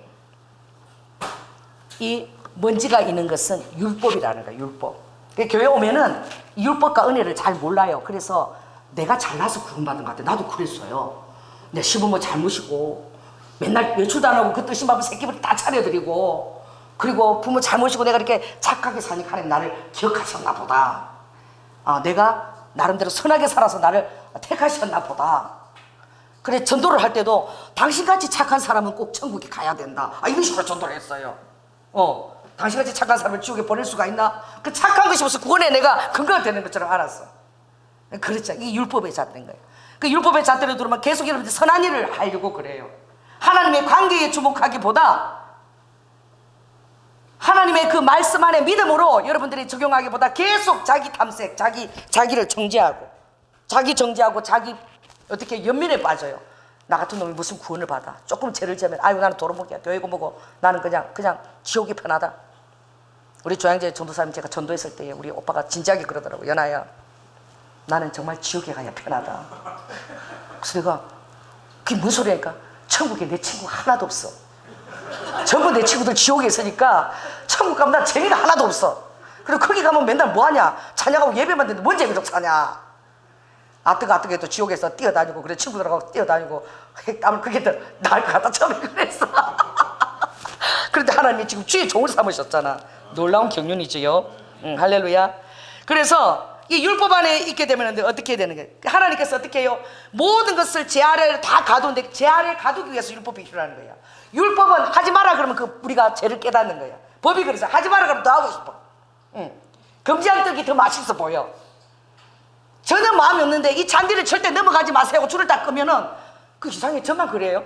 이 먼지가 있는 것은 율법이라는 거예요. 율법. 교회 오면은 율법과 은혜를 잘 몰라요. 그래서 내가 잘나서 구원받은 것 같아. 나도 그랬어요. 내 시부모 잘 모시고 맨날 외출도 안 하고 그 뜻인 밥을 새끼를 다 차려드리고, 그리고 부모 잘 모시고 내가 이렇게 착하게 사니까 하나님 나를 기억하셨나 보다. 내가 나름대로 선하게 살아서 나를 택하셨나 보다. 그래, 전도를 할 때도 당신같이 착한 사람은 꼭 천국에 가야 된다. 이런 식으로 전도를 했어요. 당신같이 착한 사람을 지옥에 보낼 수가 있나? 그 착한 것이 무슨 구원에 내가 근거가 되는 것처럼 알았어. 그렇죠. 이 율법의 잣대인 거예요. 그 율법의 잣대로 들으면 계속 여러분들 선한 일을 하려고 그래요. 하나님의 관계에 주목하기보다, 하나님의 그 말씀 안에 믿음으로 여러분들이 적용하기보다 계속 자기 탐색, 자기를 정죄하고, 자기 어떻게 연민에 빠져요. 나 같은 놈이 무슨 구원을 받아. 조금 죄를 지으면 아이고 나는 도루묵이야. 교회고 뭐고 나는 그냥 지옥이 편하다. 우리 조양제 전도사님 제가 전도했을 때 우리 오빠가 진지하게 그러더라고. 연아야, 나는 정말 지옥에 가야 편하다. 그래서 내가 그게 무슨 소리니까 천국에 내 친구 하나도 없어. 전부 내 친구들 지옥에 있으니까 천국 가면 난 재미가 하나도 없어. 그리고 거기 가면 맨날 뭐하냐? 찬양하고 예배만 듣는데 뭔 재미로 사냐? 아뜨게 또 지옥에서 뛰어다니고 그래 친구들하고 뛰어다니고 땀을 그게 더 나을 것 같다 처음에 그랬어. 그런데 하나님이 지금 주의 종을 삼으셨잖아. 놀라운 경륜이지요. 할렐루야. 그래서 이 율법 안에 있게 되면 어떻게 되는 거예요? 하나님께서 어떻게 해요? 모든 것을 제 아래를 다 가두는데 제 아래를 가두기 위해서 율법이 필요한 거예요. 율법은 하지 마라 그러면 우리가 죄를 깨닫는 거예요. 법이 그래서 하지 마라 그러면 더 하고 싶어. 금지한 떡이 더 맛있어 보여. 전혀 마음이 없는데 이 잔디를 절대 넘어가지 마세요 줄을 딱 끄면은 그 이상해. 저만 그래요?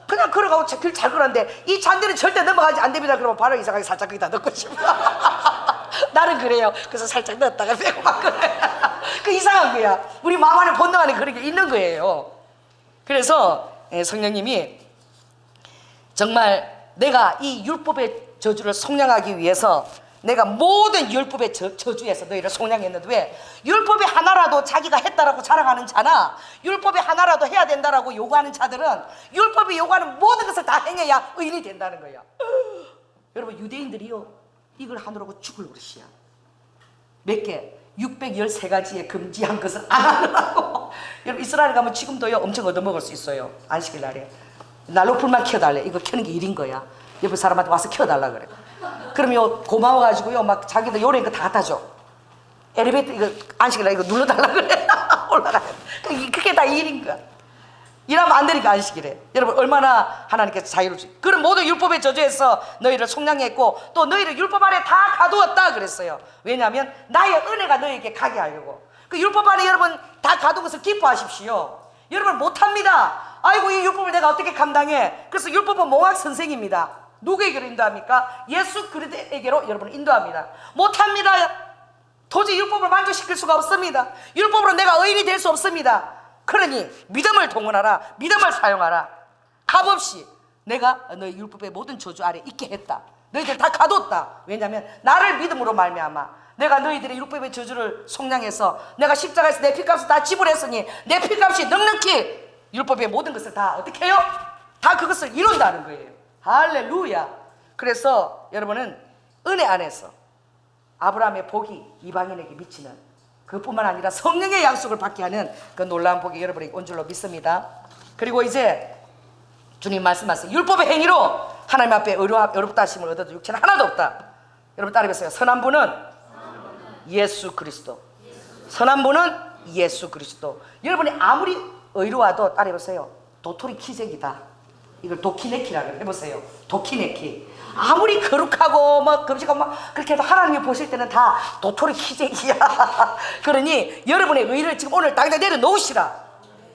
그냥 걸어가고 길 잘 걸었는데 이 잔디를 절대 넘어가지 안 됩니다 그러면 바로 이상하게 살짝 거기다 넣고 싶어. 나는 그래요. 그래서 살짝 넣었다가 빼고 막 그래. 그 이상한 거야. 우리 마음 안에 본능 안에 그런 게 있는 거예요. 그래서 성령님이 정말 내가 이 율법의 저주를 속량하기 위해서 내가 모든 율법의 저주에서 너희를 속량했는데 왜? 율법의 하나라도 자기가 했다라고 자랑하는 자나 율법의 하나라도 해야 된다라고 요구하는 자들은 율법이 요구하는 모든 것을 다 행해야 의인이 된다는 거야. 여러분 유대인들이요 이걸 하느라고 죽을 그릇이야. 몇 개? 613가지의 금지한 것을 안 하느라고. 여러분 이스라엘 가면 지금도요 엄청 얻어먹을 수 있어요. 안식일 날에 난로 불만 켜달래. 이거 켜는 게 일인 거야. 옆에 사람한테 와서 켜달라 그래. 그러면 고마워가지고요 막 자기도 요래 이거 다 갖다 줘. 엘리베이터 이거 안식일 날 이거 눌러달라 그래. 올라가요. 그게 다 일인 거야. 일하면 안 되니까 안식일에. 여러분 얼마나 하나님께서 자유를 주시. 그런 모든 율법의 저주에서 너희를 속량했고 또 너희를 율법 안에 다 가두었다 그랬어요. 왜냐하면 나의 은혜가 너희에게 가게 하려고. 그 율법 안에 여러분 다 가둔 것을 기뻐하십시오. 여러분 못합니다. 아이고 이 율법을 내가 어떻게 감당해. 그래서 율법은 몽학 선생입니다. 누구에게로 인도합니까? 예수 그리스도에게로 여러분을 인도합니다. 못합니다. 도저히 율법을 만족시킬 수가 없습니다. 율법으로 내가 의인이 될 수 없습니다. 그러니 믿음을 동원하라. 믿음을 사용하라. 값없이 내가 너희 율법의 모든 저주 아래 있게 했다. 너희들 다 가뒀다. 왜냐하면 나를 믿음으로 말미암아 내가 너희들의 율법의 저주를 속량해서 내가 십자가에서 내 피값을 다 지불했으니 내 피값이 넉넉히 율법의 모든 것을 다 어떻게 해요? 다 그것을 이룬다는 거예요. 할렐루야. 그래서 여러분은 은혜 안에서 아브라함의 복이 이방인에게 미치는 그뿐만 아니라 성령의 약속을 받게 하는 그 놀라운 복이 여러분에게 온 줄로 믿습니다. 그리고 이제 주님 말씀하세요. 율법의 행위로 하나님 앞에 의롭다 하심을 얻어도 육체는 하나도 없다. 여러분 따라해보세요. 선한 분은 예수 그리스도. 선한 분은 예수 그리스도. 여러분이 아무리 의로와도 따라해보세요. 도토리 키재기다. 이걸 도키네키라고 해보세요. 도키네키. 아무리 거룩하고 뭐 금식하고 막 그렇게 해도 하나님이 보실 때는 다 도토리 키재기야. 그러니 여러분의 의를 지금 오늘 당장 내려놓으시라.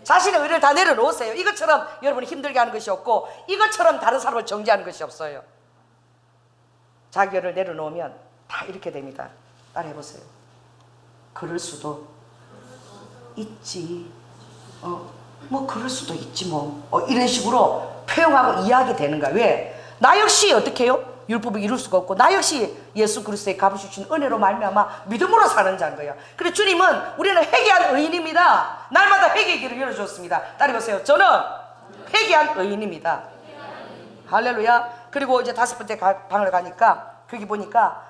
자신의 의를 다 내려놓으세요. 이것처럼 여러분이 힘들게 하는 것이 없고 이것처럼 다른 사람을 정죄하는 것이 없어요. 자기 의를 내려놓으면 다 이렇게 됩니다. 따라해보세요. 그럴 수도 있지. 뭐 그럴 수도 있지 뭐. 이런 식으로 표현하고 이해하게 되는 거야. 왜? 나 역시 어떻게 해요? 율법을 이룰 수가 없고 나 역시 예수 그리스도의 값을 주신 은혜로 말미암아 믿음으로 사는 자인 거야. 그래 주님은 우리는 회개한 의인입니다. 날마다 회개의 길을 열어주었습니다. 따라해보세요. 저는 회개한 의인입니다. 할렐루야. 그리고 이제 다섯 번째 방을 가니까 거기 보니까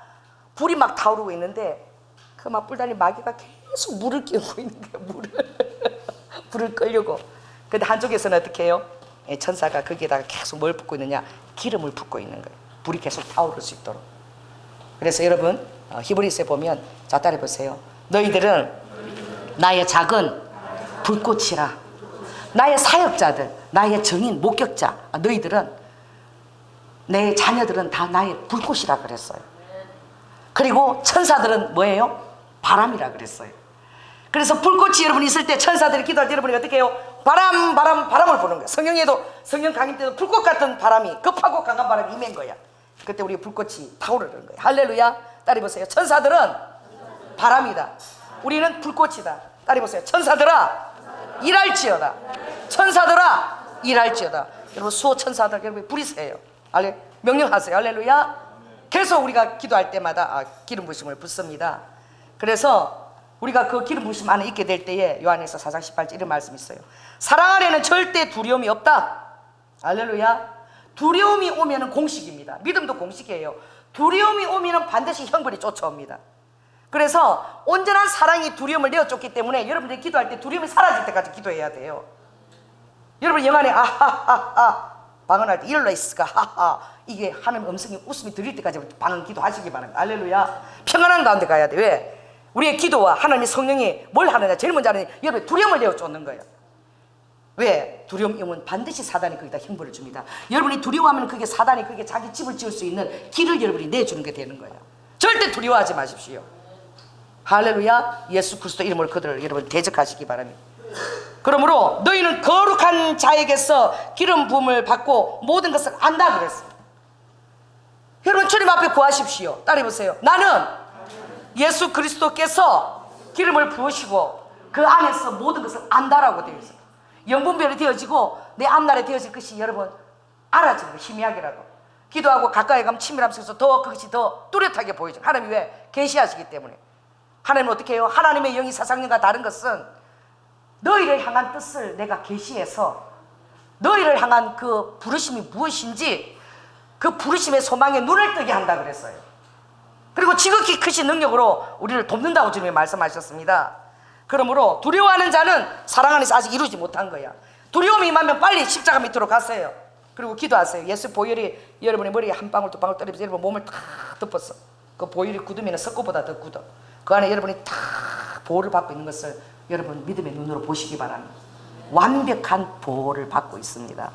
불이 막 타오르고 있는데 그 막 뿔다니 마귀가 계속 물을 끼우고 있는 거예요. 물을 불을 끌려고. 근데 한쪽에서는 어떻게 해요? 천사가 거기에다가 계속 뭘 붓고 있느냐? 기름을 붓고 있는 거예요. 불이 계속 타오를 수 있도록. 그래서 여러분 히브리서에 보면 자 따라해보세요. 너희들은 나의 작은 불꽃이라. 나의 사역자들, 나의 증인, 목격자, 너희들은 내 자녀들은 다 나의 불꽃이라 그랬어요. 그리고 천사들은 뭐예요? 바람이라 그랬어요. 그래서 불꽃이 여러분 있을 때 천사들이 기도할 때 여러분이 어떻게 해요? 바람을 부는 거예요. 성령에도 성령 강림 때도 불꽃 같은 바람이 급하고 강한 바람이 임한 거야. 그때 우리 불꽃이 타오르는 거예요. 할렐루야. 따라해보세요. 천사들은 바람이다. 우리는 불꽃이다. 따라해보세요. 천사들아 일할지어다. 천사들아 일할지어다. 여러분 수호 천사들 여러분 부리세요. 명령하세요. 할렐루야. 계속 우리가 기도할 때마다 기름 부심을 붓습니다. 그래서 우리가 그 기름 부심 안에 있게 될 때에 요한에서 4장 18절 이런 말씀이 있어요. 사랑 안에는 절대 두려움이 없다. 할렐루야. 두려움이 오면은 공식입니다. 믿음도 공식이에요. 두려움이 오면은 반드시 형벌이 쫓아옵니다. 그래서 온전한 사랑이 두려움을 내어줬기 때문에 여러분들이 기도할 때 두려움이 사라질 때까지 기도해야 돼요. 여러분 영안에 아하하하 방언할 때 일러 있을까 하하 이게 하나님 음성이 웃음이 들릴 때까지 방언 기도하시기 바랍니다. 할렐루야. 평안한 가운데 가야 돼. 왜? 우리의 기도와 하나님의 성령이 뭘 하느냐 제일 먼저 하느냐 여러분 두려움을 내어쫓는 거예요. 왜? 두려움이 오면 반드시 사단이 거기다 힘부를 줍니다. 여러분이 두려워하면 그게 사단이 그게 자기 집을 지을 수 있는 길을 여러분이 내주는 게 되는 거예요. 절대 두려워하지 마십시오. 할렐루야. 예수 그리스도 이름으로 그들을 여러분 대적하시기 바랍니다. 그러므로 너희는 거룩한 자에게서 기름 부음을 받고 모든 것을 안다 그랬어요. 여러분 주님 앞에 구하십시오. 따라해보세요. 나는 예수 그리스도께서 기름을 부으시고 그 안에서 모든 것을 안다라고 되어 있어요. 영분별이 되어지고 내 앞날에 되어질 것이 여러분 알아지는 거 희미하게라도 기도하고 가까이 가면 친밀함 속에서 더 그것이 더 뚜렷하게 보여져요. 하나님이 왜? 계시하시기 때문에. 하나님은 어떻게 해요? 하나님의 영이 사상령과 다른 것은 너희를 향한 뜻을 내가 계시해서 너희를 향한 그 부르심이 무엇인지 그 부르심의 소망에 눈을 뜨게 한다 그랬어요. 그리고 지극히 크신 능력으로 우리를 돕는다고 주님이 말씀하셨습니다. 그러므로 두려워하는 자는 사랑 안에서 아직 이루지 못한 거야. 두려움이 임하면 빨리 십자가 밑으로 가세요. 그리고 기도하세요. 예수 보혈이 여러분의 머리에 한 방울 두 방울 떨어지면서 여러분 몸을 탁 덮었어. 그 보혈이 굳으면 석고보다 더 굳어. 그 안에 여러분이 탁 보호를 받고 있는 것을 여러분 믿음의 눈으로 보시기 바랍니다. 완벽한 보호를 받고 있습니다.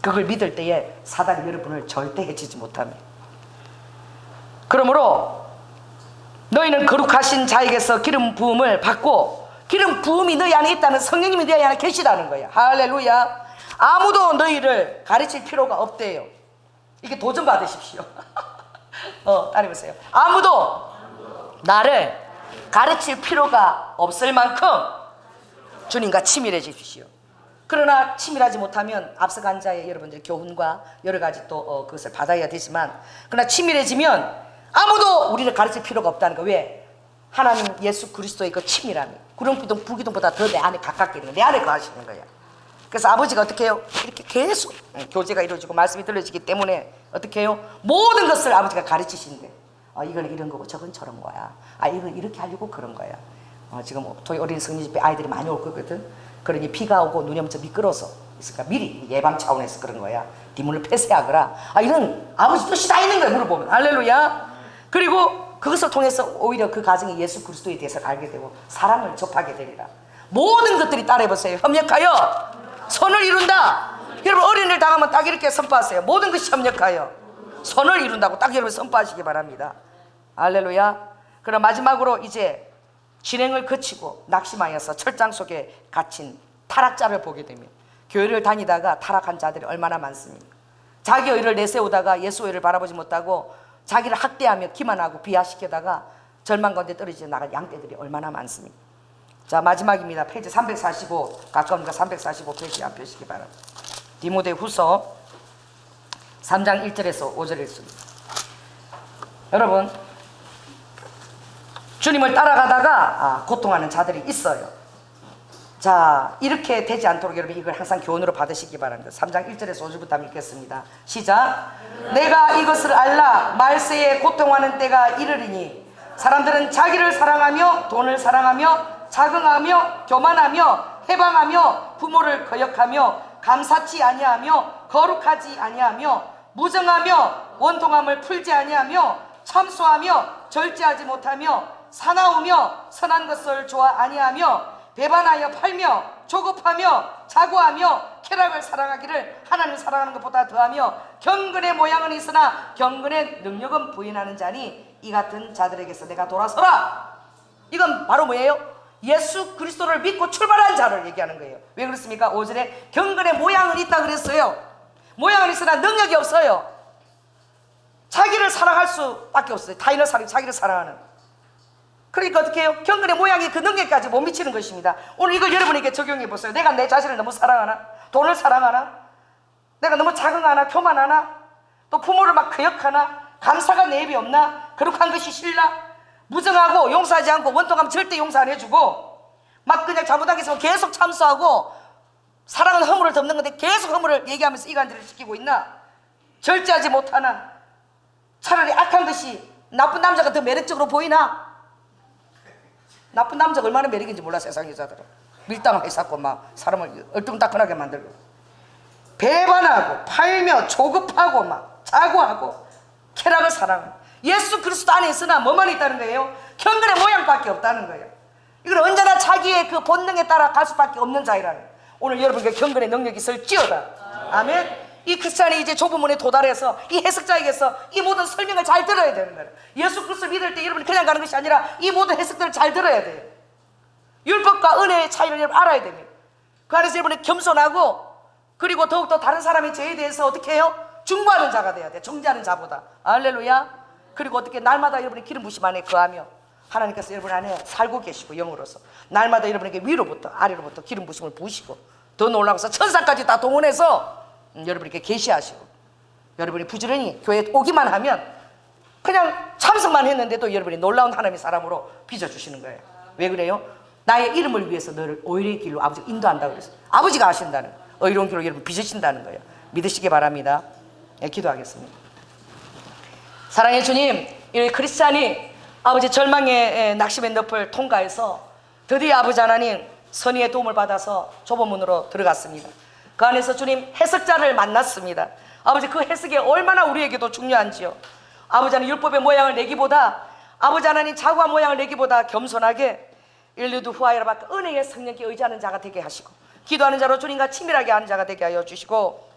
그걸 믿을 때에 사단이 여러분을 절대 해치지 못합니다. 그러므로 너희는 거룩하신 자에게서 기름 부음을 받고 기름 부음이 너희 안에 있다는 성령님이 너희 안에 계시다는 거야. 할렐루야. 아무도 너희를 가르칠 필요가 없대요. 이게 도전 받으십시오. 따라해보세요. 아무도 나를 가르칠 필요가 없을 만큼 주님과 친밀해지십시오. 그러나 친밀하지 못하면 앞서간 자의 여러분들의 교훈과 여러 가지 또 그것을 받아야 되지만 그러나 친밀해지면 아무도 우리를 가르칠 필요가 없다는 거. 왜? 하나님 예수 그리스도의 그 친밀함이 구름기둥 불기둥보다 더 내 안에 가깝게 있는 거야. 내 안에 거하시는 거야. 그래서 아버지가 어떻게 해요? 이렇게 계속 교제가 이루어지고 말씀이 들려지기 때문에 어떻게 해요? 모든 것을 아버지가 가르치신대. 이건 이런 거고 저건 저런 거야. 이건 이렇게 하려고 그런 거야. 지금 저희 어린 성리 집에 아이들이 많이 올 거거든. 그러니 비가 오고 눈이 엄청 미끄러워서 있으니까 미리 예방 차원에서 그런 거야. 뒷문을 폐쇄하거라. 이런 아버지 뜻이 다 있는 거야. 물어보면. 할렐루야. 그리고 그것을 통해서 오히려 그 가정이 예수 그리스도에 대해서 알게 되고 사랑을 접하게 되리라. 모든 것들이 따라해보세요. 협력하여 선을 이룬다. 여러분 어린이를 당하면 딱 이렇게 선포하세요. 모든 것이 협력하여 선을 이룬다고 딱 여러분 선포하시기 바랍니다. 할렐루야. 그럼 마지막으로 이제 진행을 거치고 낙심하여서 철장 속에 갇힌 타락자를 보게 되면 교회를 다니다가 타락한 자들이 얼마나 많습니까? 자기 의를 내세우다가 예수 의를 바라보지 못하고 자기를 학대하며 기만하고 비하시키다가 절망 가운데 떨어져 나간 양떼들이 얼마나 많습니까? 자, 마지막입니다. 페이지 345 가까우니까 345페이지 안 펴시기 바랍니다. 디모데 후서 3장 1절에서 5절에 있습니다. 여러분 주님을 따라가다가 고통하는 자들이 있어요. 자, 이렇게 되지 않도록 여러분 이걸 항상 교훈으로 받으시기 바랍니다. 3장 1절에서 5절부터 읽겠습니다. 시작. 내가 이것을 알라 말세에 고통하는 때가 이르리니 사람들은 자기를 사랑하며 돈을 사랑하며 자긍하며 교만하며 해방하며 부모를 거역하며 감사치 아니하며 거룩하지 아니하며 무정하며 원통함을 풀지 아니하며 참소하며 절제하지 못하며 사나우며 선한 것을 좋아 아니하며 배반하여 팔며 조급하며 자고하며 쾌락을 사랑하기를 하나님을 사랑하는 것보다 더하며 경건의 모양은 있으나 경건의 능력은 부인하는 자니 이 같은 자들에게서 내가 돌아서라. 이건 바로 뭐예요? 예수 그리스도를 믿고 출발한 자를 얘기하는 거예요. 왜 그렇습니까? 5절에 경건의 모양은 있다 그랬어요. 모양은 있으나 능력이 없어요. 자기를 사랑할 수밖에 없어요. 타인을 사랑하고 자기를 사랑하는. 그러니까 어떻게 해요? 경건의 모양이 그 능력까지 못 미치는 것입니다. 오늘 이걸 여러분에게 적용해 보세요. 내가 내 자신을 너무 사랑하나? 돈을 사랑하나? 내가 너무 자긍하나? 교만하나? 또 부모를 막 거역하나? 감사가 내 입에 없나? 거룩한 것이 싫나? 무정하고 용서하지 않고 원통하면 절대 용서 안 해주고 막 그냥 잘못한 게 있으면 계속 참수하고 사랑은 허물을 덮는 건데 계속 허물을 얘기하면서 이간질을 시키고 있나? 절제하지 못하나? 차라리 악한 것이 나쁜 남자가 더 매력적으로 보이나? 나쁜 남자가 얼마나 매력인지 몰라. 세상 여자들은 밀당하게 쌓고 막 사람을 얼뚱따끈하게 만들고, 배반하고 팔며 조급하고 막 자고하고 쾌락을 사랑하는, 예수 그리스도 안에 있으나 뭐만 있다는 거예요? 경건의 모양밖에 없다는 거예요. 이건 언제나 자기의 그 본능에 따라 갈 수밖에 없는 자이라는 거예요. 오늘 여러분께 경건의 능력이 있을지어다. 아멘. 이 크리스찬이 이제 좁은 문에 도달해서 이 해석자에게서 이 모든 설명을 잘 들어야 되는 거예요. 예수 그리스도를 믿을 때 여러분이 그냥 가는 것이 아니라 이 모든 해석들을 잘 들어야 돼요. 율법과 은혜의 차이를 여러분 알아야 됩니다. 그 안에서 여러분이 겸손하고, 그리고 더욱더 다른 사람의 죄에 대해서 어떻게 해요? 중보하는 자가 돼야 돼요. 정죄하는 자보다. 할렐루야. 그리고 어떻게 날마다 여러분의 기름 부심 안에 거하며 하나님께서 여러분 안에 살고 계시고, 영으로서 날마다 여러분에게 위로부터 아래로부터 기름 부심을 부으시고, 더 놀라워서 천사까지 다 동원해서 여러분에게 계시하시고, 여러분이 부지런히 교회에 오기만 하면 그냥 참석만 했는데도 여러분이 놀라운 하나님의 사람으로 빚어주시는 거예요. 왜 그래요? 나의 이름을 위해서 너를 의로의 길로 아버지가 인도한다고 그랬어요. 아버지가 하신다는 거예요. 의로운 길로 여러분 빚으신다는 거예요. 믿으시기 바랍니다. 네, 기도하겠습니다. 사랑의 주님, 이 크리스찬이 아버지 절망의 낙심의 늪을 통과해서 드디어 아버지 하나님 선의의 도움을 받아서 좁은 문으로 들어갔습니다. 그 안에서 주님 해석자를 만났습니다. 아버지 그 해석이 얼마나 우리에게도 중요한지요. 아버지 하나님 율법의 모양을 내기보다, 아버지 하나님 자구한 모양을 내기보다 겸손하게 일류도 후하여라 은혜의 성령께 의지하는 자가 되게 하시고, 기도하는 자로 주님과 친밀하게 하는 자가 되게 하여 주시고,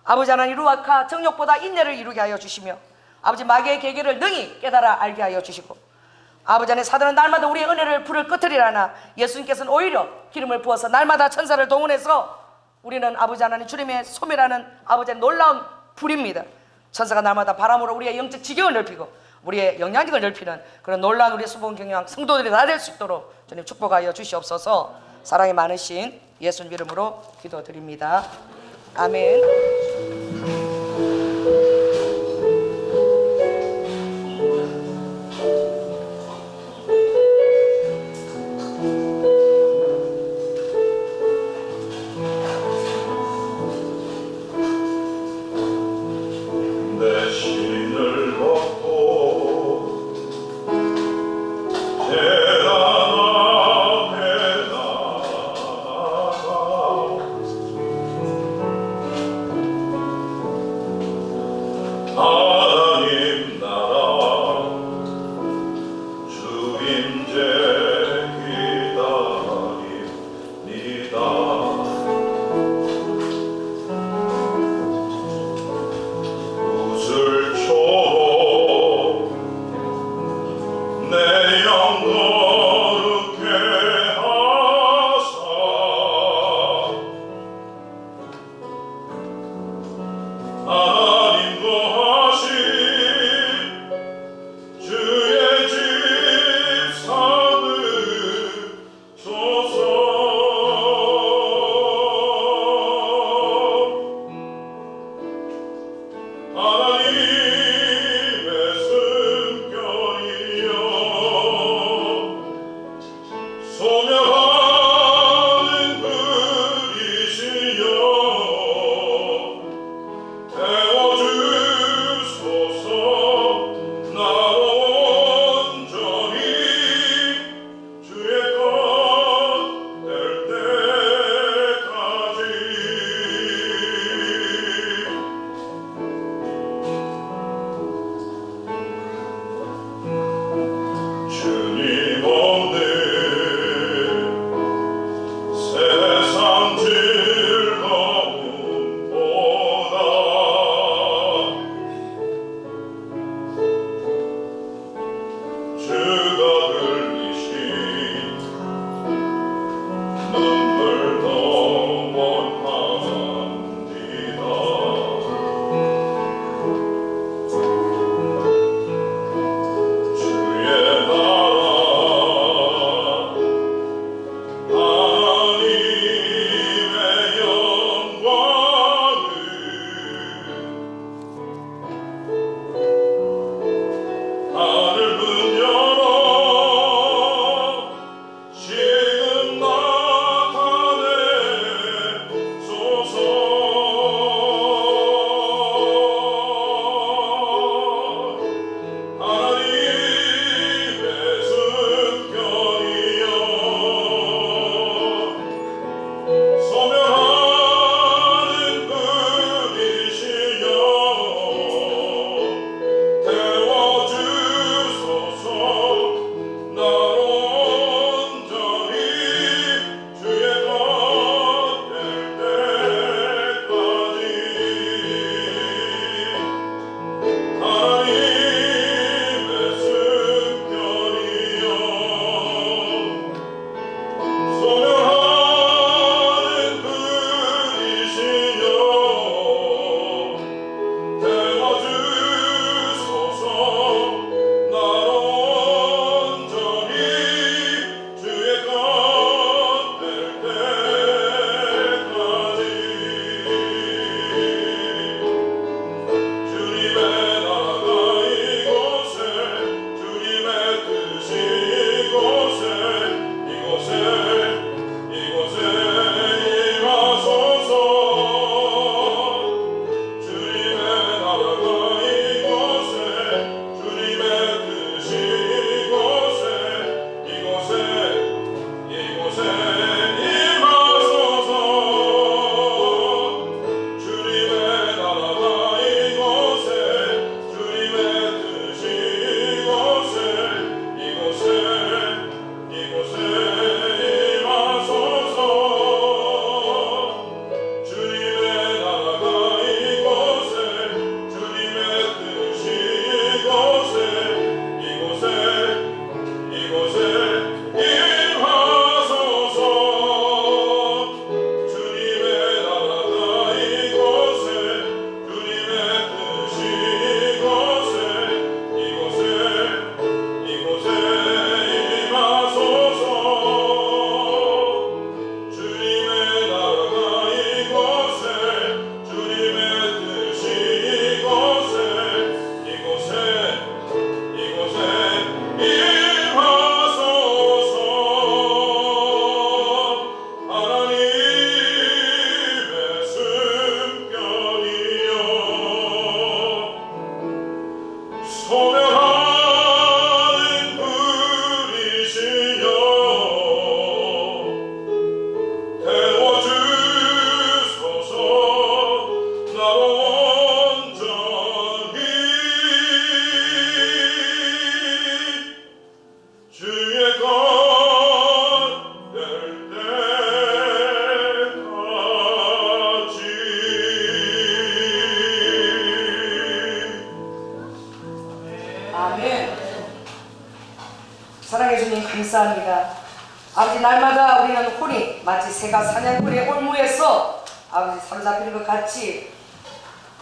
아버지 하나님 루아카 정욕보다 인내를 이루게 하여 주시며, 아버지 마귀의 계계를 능히 깨달아 알게 하여 주시고, 아버지 하나님 사단은 날마다 우리의 은혜를 불을 끄트리라나 예수님께서는 오히려 기름을 부어서 날마다 천사를 동원해서 우리는 아버지 하나님 주님의 소멸하는 아버지 하나님 놀라운 불입니다. 천사가 날마다 바람으로 우리의 영적 지경을 넓히고 우리의 영향력을 넓히는 그런 놀라운 우리의 수봉 경영 성도들이 다 될 수 있도록 주님 축복하여 주시옵소서. 사랑이 많으신 예수님 이름으로 기도드립니다. 아멘. 주님 감사합니다. 아버지 날마다 우리는 혼이 마치 새가 사냥꾼의 올무에서 아버지 사로잡히는 것 같이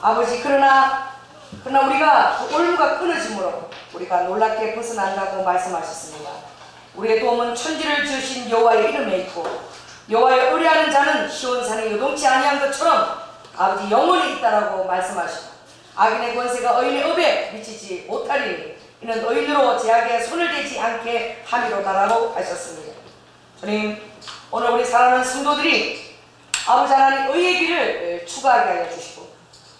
아버지 그러나 우리가 그 올무가 끊어짐으로 우리가 놀랍게 벗어난다고 말씀하셨습니다. 우리의 도움은 천지를 지으신 여호와의 이름에 있고 여호와의 의뢰하는 자는 시온산에 요동치 아니한 것처럼 아버지 영원히 있다라고 말씀하시고 악인의 권세가 의인의 업에 미치지 못하리니 이는 의인으로 제약에 손을 대지 않게 함이로다라고 하셨습니다. 주님 오늘 우리 사랑하는 성도들이 아버지 하나님 의의 길을 추구하게 하여 주시고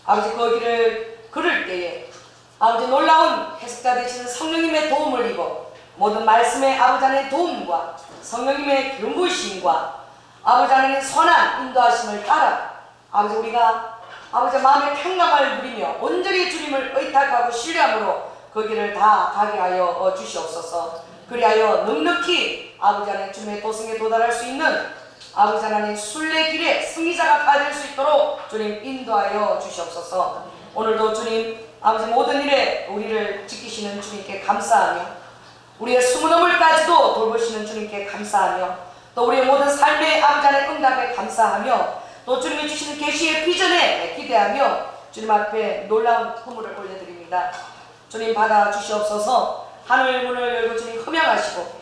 아버지 그 길을 걸을 때에 아버지 놀라운 해석자 되시는 성령님의 도움을 입어 모든 말씀의 아버지 하나님의 도움과 성령님의 기름부으심과 아버지 하나님의 선한 인도하심을 따라 아버지 우리가 아버지 마음의 평강을 누리며 온전히 주님을 의탁하고 신뢰함으로 그 길을 다 가게 하여 주시옵소서. 그리하여 넉넉히 아버지 하나님 주님의 도성에 도달할 수 있는 아버지 하나님 순례길의 승리자가 다 될 수 있도록 주님 인도하여 주시옵소서. 오늘도 주님 아버지 모든 일에 우리를 지키시는 주님께 감사하며 우리의 숨은 허물까지도 돌보시는 주님께 감사하며 또 우리의 모든 삶의 아버지 하나님 응답에 감사하며 또 주님이 주시는 계시의 비전에 기대하며 주님 앞에 놀라운 헌물을 올려드립니다. 주님 받아 주시옵소서. 하늘 문을 열고 주님 흠양하시고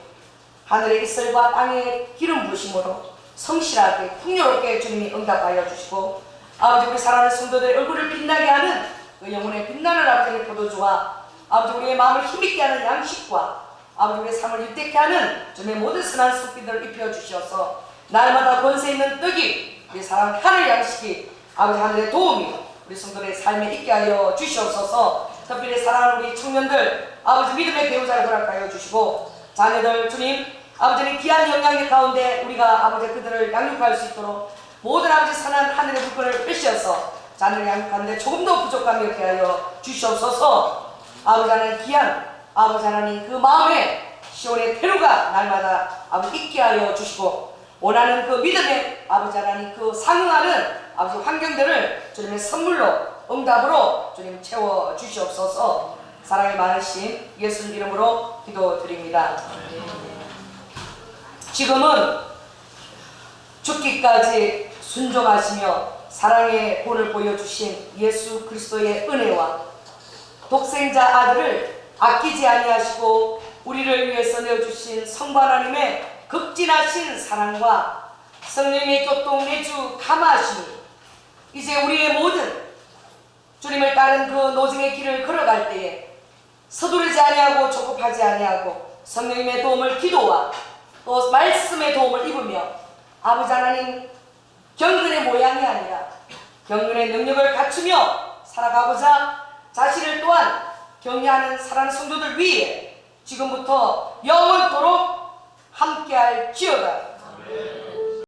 하늘의 이슬과 땅의 기름 부으심으로 성실하게 풍요롭게 주님이 응답하여 주시고 아버지 우리 사랑하는 성도들의 얼굴을 빛나게 하는 그 영혼의 빛나는 아버지의 포도주와 아버지 우리의 마음을 힘있게 하는 양식과 아버지 우리의 삶을 유택케 하는 주님의 모든 선한 숲비들을 입혀 주셔서 날마다 권세 있는 떡이 우리 사랑 하늘 양식이 아버지 하늘의 도움이 우리 성도들의 삶에 있게 하여 주시옵소서. 특별히 사랑하는 우리 청년들 아버지 믿음의 배우자를 허락하여 주시고 자녀들 주님 아버지는 귀한 영향력 가운데 우리가 아버지 그들을 양육할 수 있도록 모든 아버지 선한 하늘의 물건을 빼셔서 자녀를 양육하는데 조금 더 부족함이 없게 하여 주시옵소서. 아버지 하나님 귀한 아버지 하나님 그 마음에 시온의 태루가 날마다 아버지 있게 하여 주시고 원하는 그 믿음의 아버지 하나님 그 상응하는 아버지 환경들을 주님의 선물로 응답으로 주님 채워 주시옵소서. 사랑이 많으신 예수님 이름으로 기도드립니다. 지금은 죽기까지 순종하시며 사랑의 본을 보여주신 예수 그리스도의 은혜와 독생자 아들을 아끼지 아니하시고 우리를 위해서 내어주신 성부 하나님의 극진하신 사랑과 성령의 교통 내주 감화하심이 이제 우리의 모든 주님을 따른 그 노정의 길을 걸어갈 때에 서두르지 아니하고 조급하지 아니하고 성령님의 도움을 기도와 또 말씀의 도움을 입으며 아버지 하나님 경건의 모양이 아니라 경건의 능력을 갖추며 살아가고자 자신을 또한 경외하는 사랑하는 성도들 위해 지금부터 영원토록 함께할 지어다.